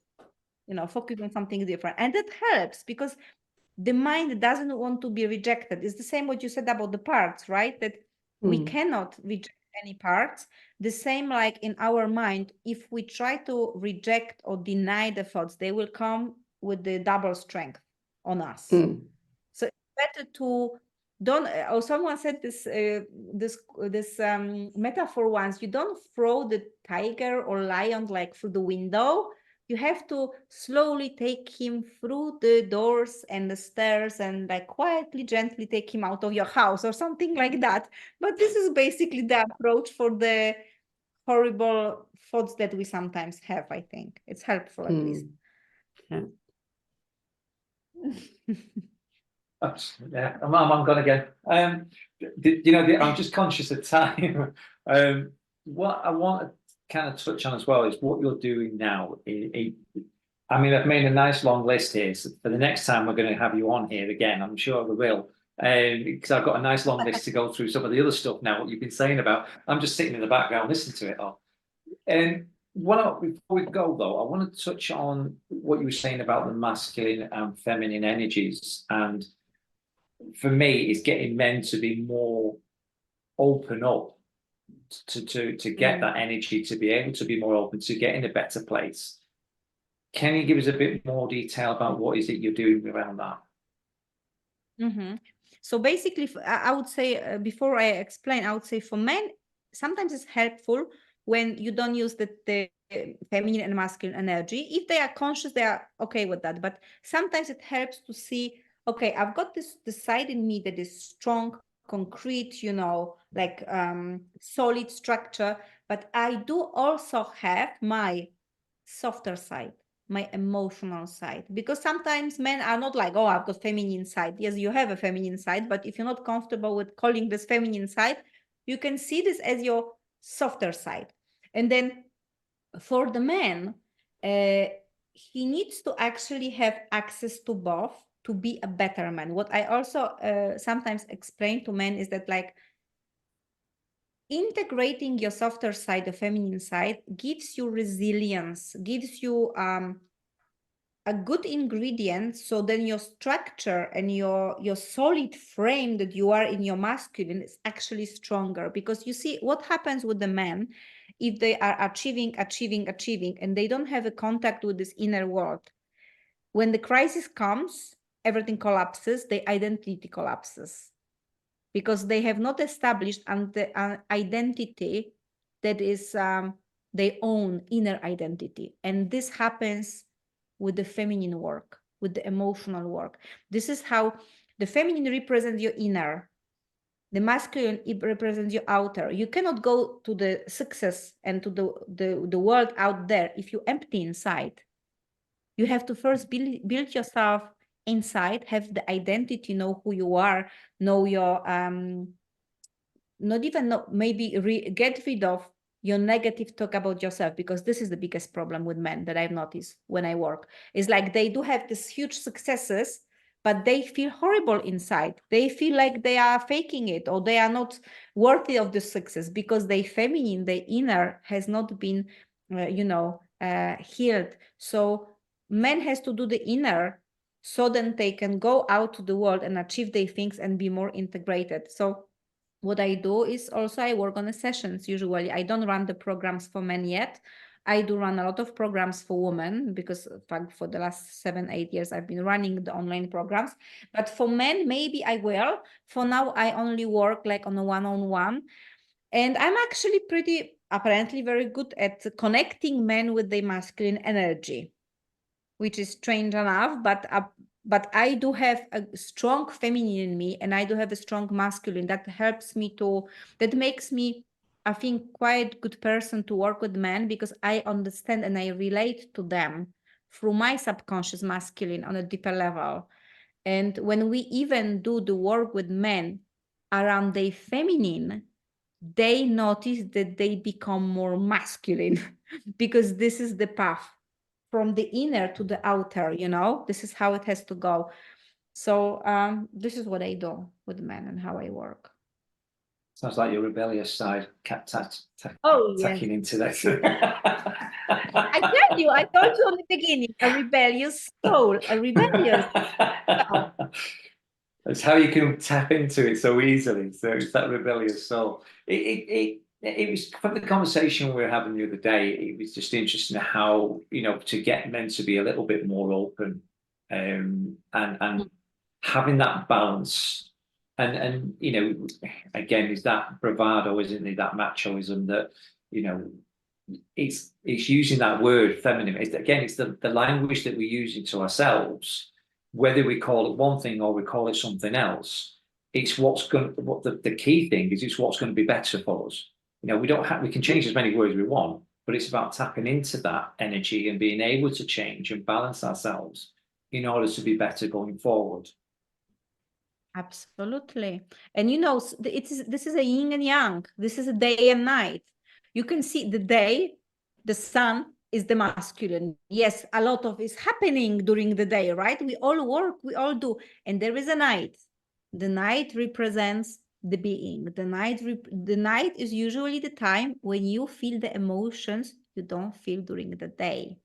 you know, focus on something different. And that helps, because the mind doesn't want to be rejected. It's the same what you said about the parts, right? That we cannot reject any parts. The same like in our mind, if we try to reject or deny the thoughts, they will come with the double strength on us. So it's better to don't, or someone said this metaphor once, you don't throw the tiger or lion like through the window. You have to slowly take him through the doors and the stairs, and like quietly, gently take him out of your house or something like that. But this is basically the approach for the horrible thoughts that we sometimes have. I think it's helpful, at least. Yeah. Yeah, I'm gone again. You know, I'm just conscious of time. What I want to kind of touch on as well is what you're doing now. I mean, I've made a nice long list here. So for the next time we're going to have you on here again, I'm sure we will. Because I've got a nice long list to go through some of the other stuff now, what you've been saying about. I'm just sitting in the background listening to it all. And before we go, though, I want to touch on what you were saying about the masculine and feminine energies. And for me, it's getting men to be more open up to get that energy, to be able to be more open, to get in a better place. Can you give us a bit more detail about what is it you're doing around that? So basically, I would say, before I explain, I would say for men, sometimes it's helpful when you don't use the feminine and masculine energy. If they are conscious, they are okay with that. But sometimes it helps to see, okay, I've got this side in me that is strong, concrete, you know, like solid structure, but I do also have my softer side, my emotional side, because sometimes men are not like, oh, I've got feminine side. Yes, you have a feminine side, but if you're not comfortable with calling this feminine side, you can see this as your softer side. And then for the man, he needs to actually have access to both to be a better man. What I also sometimes explain to men is that, like, integrating your softer side, the feminine side, gives you resilience, gives you a good ingredient, so then your structure and your solid frame that you are in your masculine is actually stronger. Because you see what happens with the men if they are achieving, and they don't have a contact with this inner world. When the crisis comes, everything collapses, the identity collapses, because they have not established an identity that is their own inner identity. And this happens with the feminine work, with the emotional work. This is how the feminine represents your inner, the masculine represents your outer. You cannot go to the success and to the world out there if you're empty inside. You have to first build yourself inside, have the identity, know who you are, know your not even know, maybe get rid of your negative talk about yourself, because this is the biggest problem with men that I've noticed when I work. It's like they do have these huge successes, but they feel horrible inside. They feel like they are faking it, or they are not worthy of the success, because their feminine, their inner has not been, healed. So men has to do the inner, so then they can go out to the world and achieve their things and be more integrated. So what I do is also I work on the sessions. Usually I don't run the programs for men yet. I do run a lot of programs for women, because in fact, for the last 7-8 years, I've been running the online programs. But for men, maybe I will. For now, I only work like on a one-on-one. And I'm actually apparently very good at connecting men with their masculine energy, which is strange enough, but I do have a strong feminine in me, and I do have a strong masculine that makes me, I think, quite good person to work with men, because I understand and I relate to them through my subconscious masculine on a deeper level. And when we even do the work with men around their feminine, they notice that they become more masculine because this is the path from the inner to the outer, this is how it has to go. So this is what I do with men and how I work. Sounds like your rebellious side Yes. taking into that. I told you on the beginning, a rebellious soul, a rebellious. That's how you can tap into it so easily. So it's that rebellious soul. It was, from the conversation we were having the other day, it was just interesting how, to get men to be a little bit more open, and having that balance. And again, is that bravado, isn't it? That machoism that, it's using that word feminine. It's the language that we're using to ourselves, whether we call it one thing or we call it something else. It's the key thing is it's what's going to be better for us. We can change as many words we want, but it's about tapping into that energy and being able to change and balance ourselves in order to be better going forward. Absolutely. And this is a yin and yang. This is a day and night. You can see the day, the sun is the masculine. Yes, a lot of is happening during the day, right? We all work, we all do. And there is a night. The night represents the being. The night is usually the time when you feel the emotions you don't feel during the day,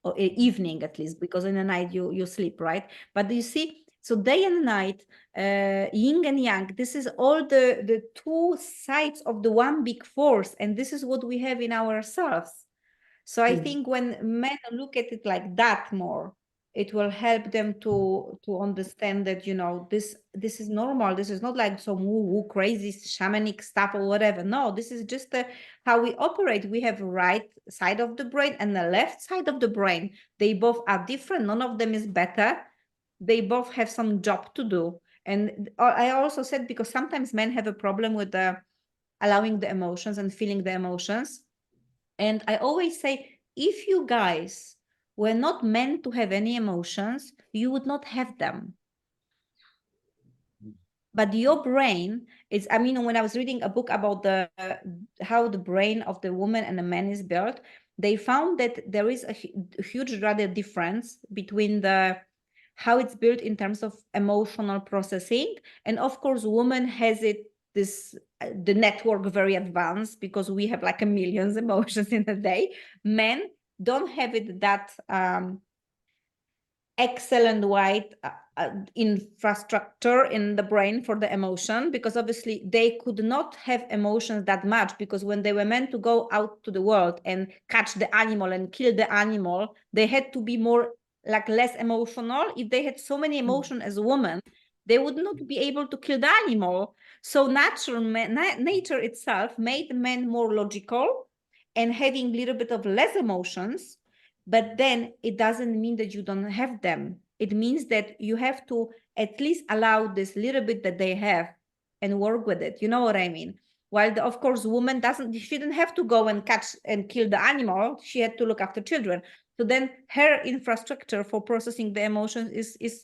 or evening at least, because in the night you sleep, right? But you see, so day and night, yin and yang, this is all the two sides of the one big force, and this is what we have in ourselves. So I think when men look at it like that more, it will help them to understand that, this is normal. This is not like some woo-woo crazy shamanic stuff or whatever. No, this is just how we operate. We have right side of the brain and the left side of the brain. They both are different. None of them is better. They both have some job to do. And I also said, because sometimes men have a problem with allowing the emotions and feeling the emotions. And I always say, if you guys were not meant to have any emotions, you would not have them. But your brain is, I mean, when I was reading a book about the how the brain of the woman and the man is built, they found that there is a huge rather difference between the how it's built in terms of emotional processing. And of course, woman has it the network very advanced because we have like a millions emotions in a day. Men don't have it that excellent wide infrastructure in the brain for the emotion, because obviously they could not have emotions that much, because when they were meant to go out to the world and catch the animal and kill the animal, they had to be more like less emotional. If they had so many emotions as a woman, they would not be able to kill the animal. So nature itself made men more logical and having a little bit of less emotions. But then it doesn't mean that you don't have them. It means that you have to at least allow this little bit that they have and work with it. You know what I mean? While of course, woman she didn't have to go and catch and kill the animal. She had to look after children. So then her infrastructure for processing the emotions is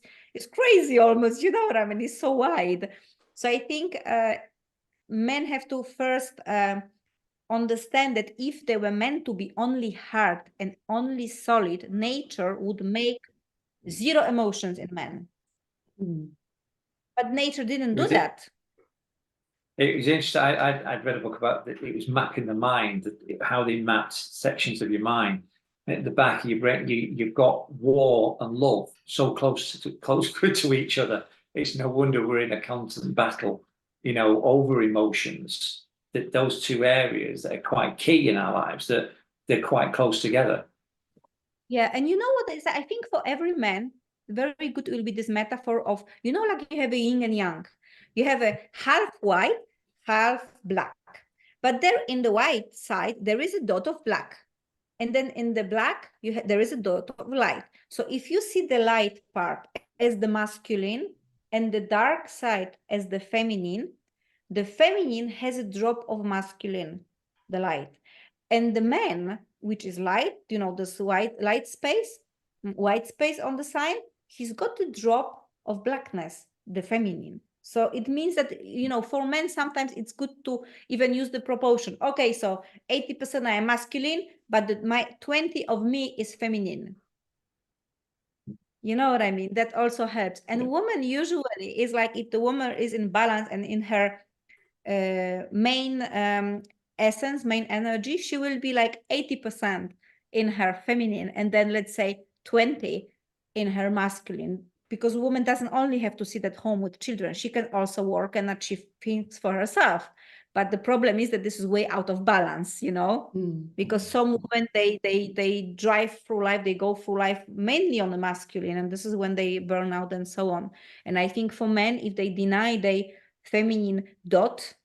crazy almost. You know what I mean? It's so wide. So I think men have to first understand that if they were meant to be only hard and only solid, nature would make zero emotions in men. But nature didn't do that. It was interesting. I'd read a book about it. It was mapping the mind, how they mapped sections of your mind. At the back of your brain, you've got war and love so close to each other. It's no wonder we're in a constant battle, you know, over emotions. That those two areas that are quite key in our lives, that they're quite close together. Yeah, and you know what is? I think for every man, very good will be this metaphor of, you know, like you have a yin and yang. You have a half white, half black. But there in the white side, there is a dot of black. And then in the black, there is a dot of light. So if you see the light part as the masculine and the dark side as the feminine has a drop of masculine, the light. And the man, which is light, you know, this white space on the side, he's got a drop of blackness, the feminine. So it means that, you know, for men, sometimes it's good to even use the proportion. Okay, so 80% I am masculine, but my 20 of me is feminine. You know what I mean? That also helps. And woman usually is like, if the woman is in balance and in her main essence, main energy, she will be like 80% in her feminine, and then let's say 20 in her masculine, because a woman doesn't only have to sit at home with children, she can also work and achieve things for herself. But the problem is that this is way out of balance, you know, because some women, they drive through life, they go through life mainly on the masculine, and this is when they burn out and so on. And I think for men, if they deny their feminine dot,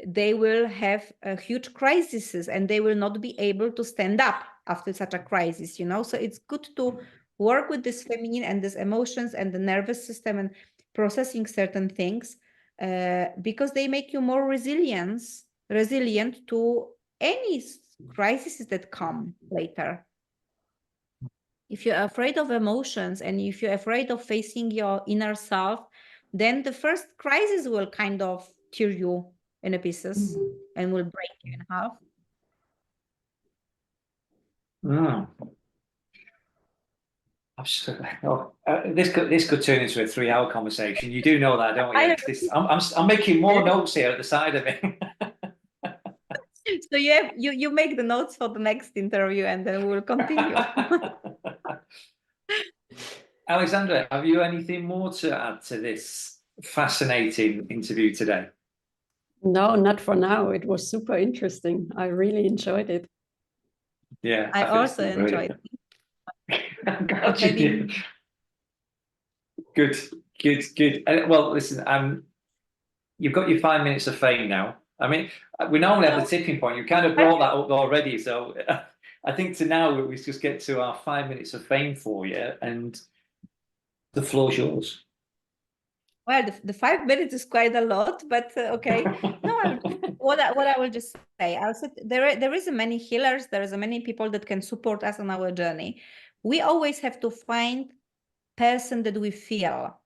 they will have huge crises and they will not be able to stand up after such a crisis, you know. So it's good to work with this feminine and these emotions and the nervous system and processing certain things, because they make you more resilient to any crises that come later. If you're afraid of emotions and if you're afraid of facing your inner self, then the first crisis will kind of tear you in pieces and will break you in half. Absolutely. Oh, this could turn into a 3-hour conversation. You do know that, don't you? I'm making more notes here at the side of it. So you make the notes for the next interview, and then we'll continue. Alexandra, have you anything more to add to this fascinating interview today? No, not for now. It was super interesting. I really enjoyed it. Yeah, I also enjoyed it. God, you did. Good. Well, listen, you've got your 5 minutes of fame now. I mean, we normally have the tipping point. You kind of brought that up already. So I think to now we just get to our 5 minutes of fame for you, and the floor's yours. Well, the 5 minutes is quite a lot, but okay. No, what I will just say, I'll say there is many healers, there is many people that can support us on our journey. we always have to find person that we feel.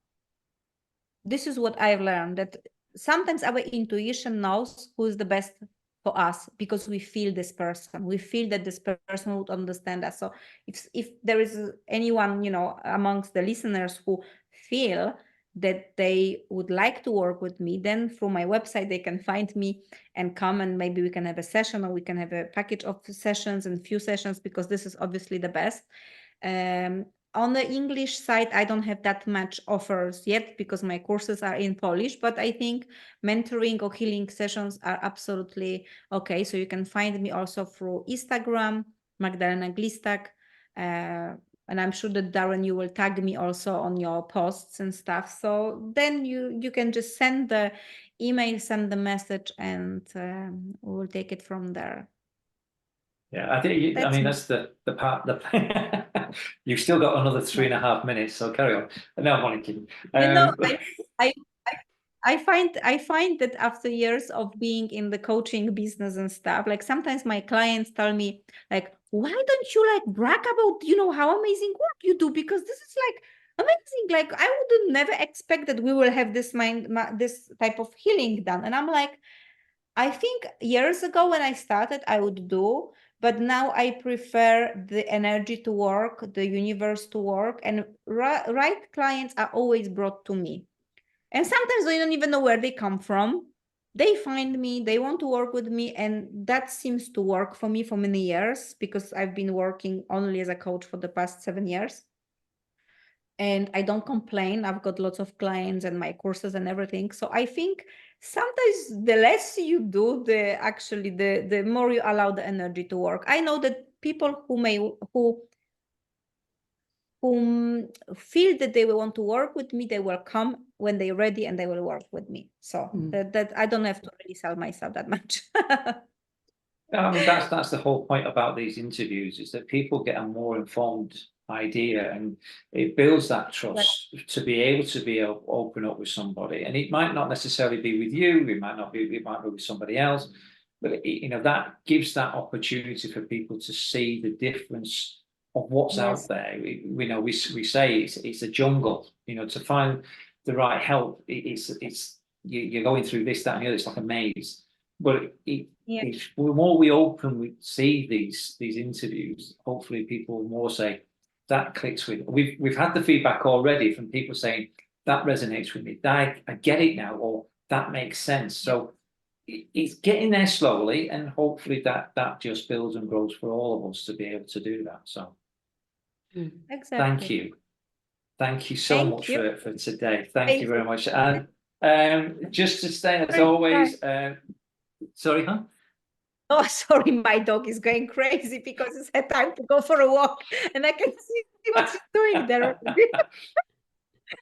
This is what I've learned, that sometimes our intuition knows who is the best for us because we feel this person. We feel that this person would understand us. So if there is anyone, you know, amongst the listeners who feel that they would like to work with me, then through my website, they can find me and come, and maybe we can have a session, or we can have a package of sessions and few sessions, because this is obviously the best. On the English side, I don't have that much offers yet because my courses are in Polish, but I think mentoring or healing sessions are absolutely okay. So you can find me also through Instagram, Magdalena Glistak. And I'm sure that, Darren, you will tag me also on your posts and stuff. So then you can just send the email, send the message, and we'll take it from there. Yeah, I think I mean that's the part that you've still got another 3.5 minutes, so carry on. No, I'm only kidding. You know, I find that after years of being in the coaching business and stuff, like sometimes my clients tell me, like, why don't you like brag about, you know, how amazing work you do? Because this is like amazing. Like I would never expect that we will have this this type of healing done. And I'm like, I think years ago when I started, I would do, but now I prefer the energy to work, the universe to work, and right clients are always brought to me. And sometimes they don't even know where they come from. They find me, they want to work with me, and that seems to work for me for many years because I've been working only as a coach for the past 7 years. And I don't complain. I've got lots of clients and my courses and everything. So I think sometimes the less you do, the more you allow the energy to work. I know that people who feel that they will want to work with me, they will come when they're ready and they will work with me. So that I don't have to really sell myself that much. I mean, that's the whole point about these interviews, is that people get a more informed idea, and it builds that trust to be able to open up with somebody. And it might not necessarily be with you, it might be with somebody else, but you know, that gives that opportunity for people to see the difference of what's out there. We say it's a jungle. You know, to find the right help, you're going through this, that, and the other. It's like a maze. But the more we open, we see these interviews. Hopefully, people will more say that clicks with. We've had the feedback already from people saying that resonates with me. I get it now, or that makes sense. So it's getting there slowly, and hopefully that just builds and grows for all of us to be able to do that. So, exactly. Thank you so much for today. Thank you very much. And just to stay as always. Sorry, huh? Oh, sorry, my dog is going crazy because it's had time to go for a walk, and I can see what he's doing there.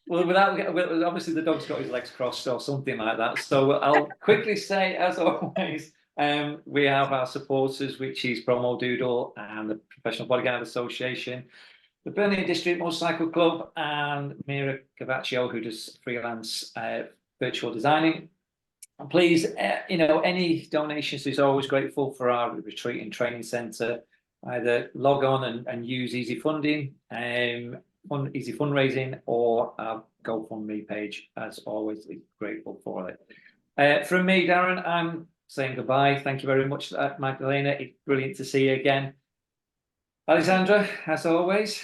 Well, obviously the dog's got his legs crossed or something like that. So I'll quickly say, as always, we have our supporters, which is Promo Doodle and the Professional Bodyguard Association, the Birmingham District Motorcycle Club, and Mira Cavaccio, who does freelance virtual designing. And please, any donations is always grateful for our retreat and training centre. Either log on and use Easy Funding, Easy Fundraising, or our GoFundMe page. As always, grateful for it. From me, Darren, I'm saying goodbye. Thank you very much, Magdalena. It's brilliant to see you again. Alexandra, as always.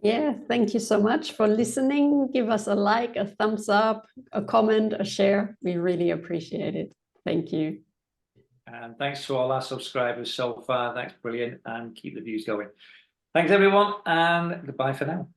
Yeah, thank you so much for listening. Give us a like, a thumbs up, a comment, a share. We really appreciate it. Thank you. And thanks to all our subscribers so far. That's brilliant, and keep the views going. Thanks, everyone, and goodbye for now.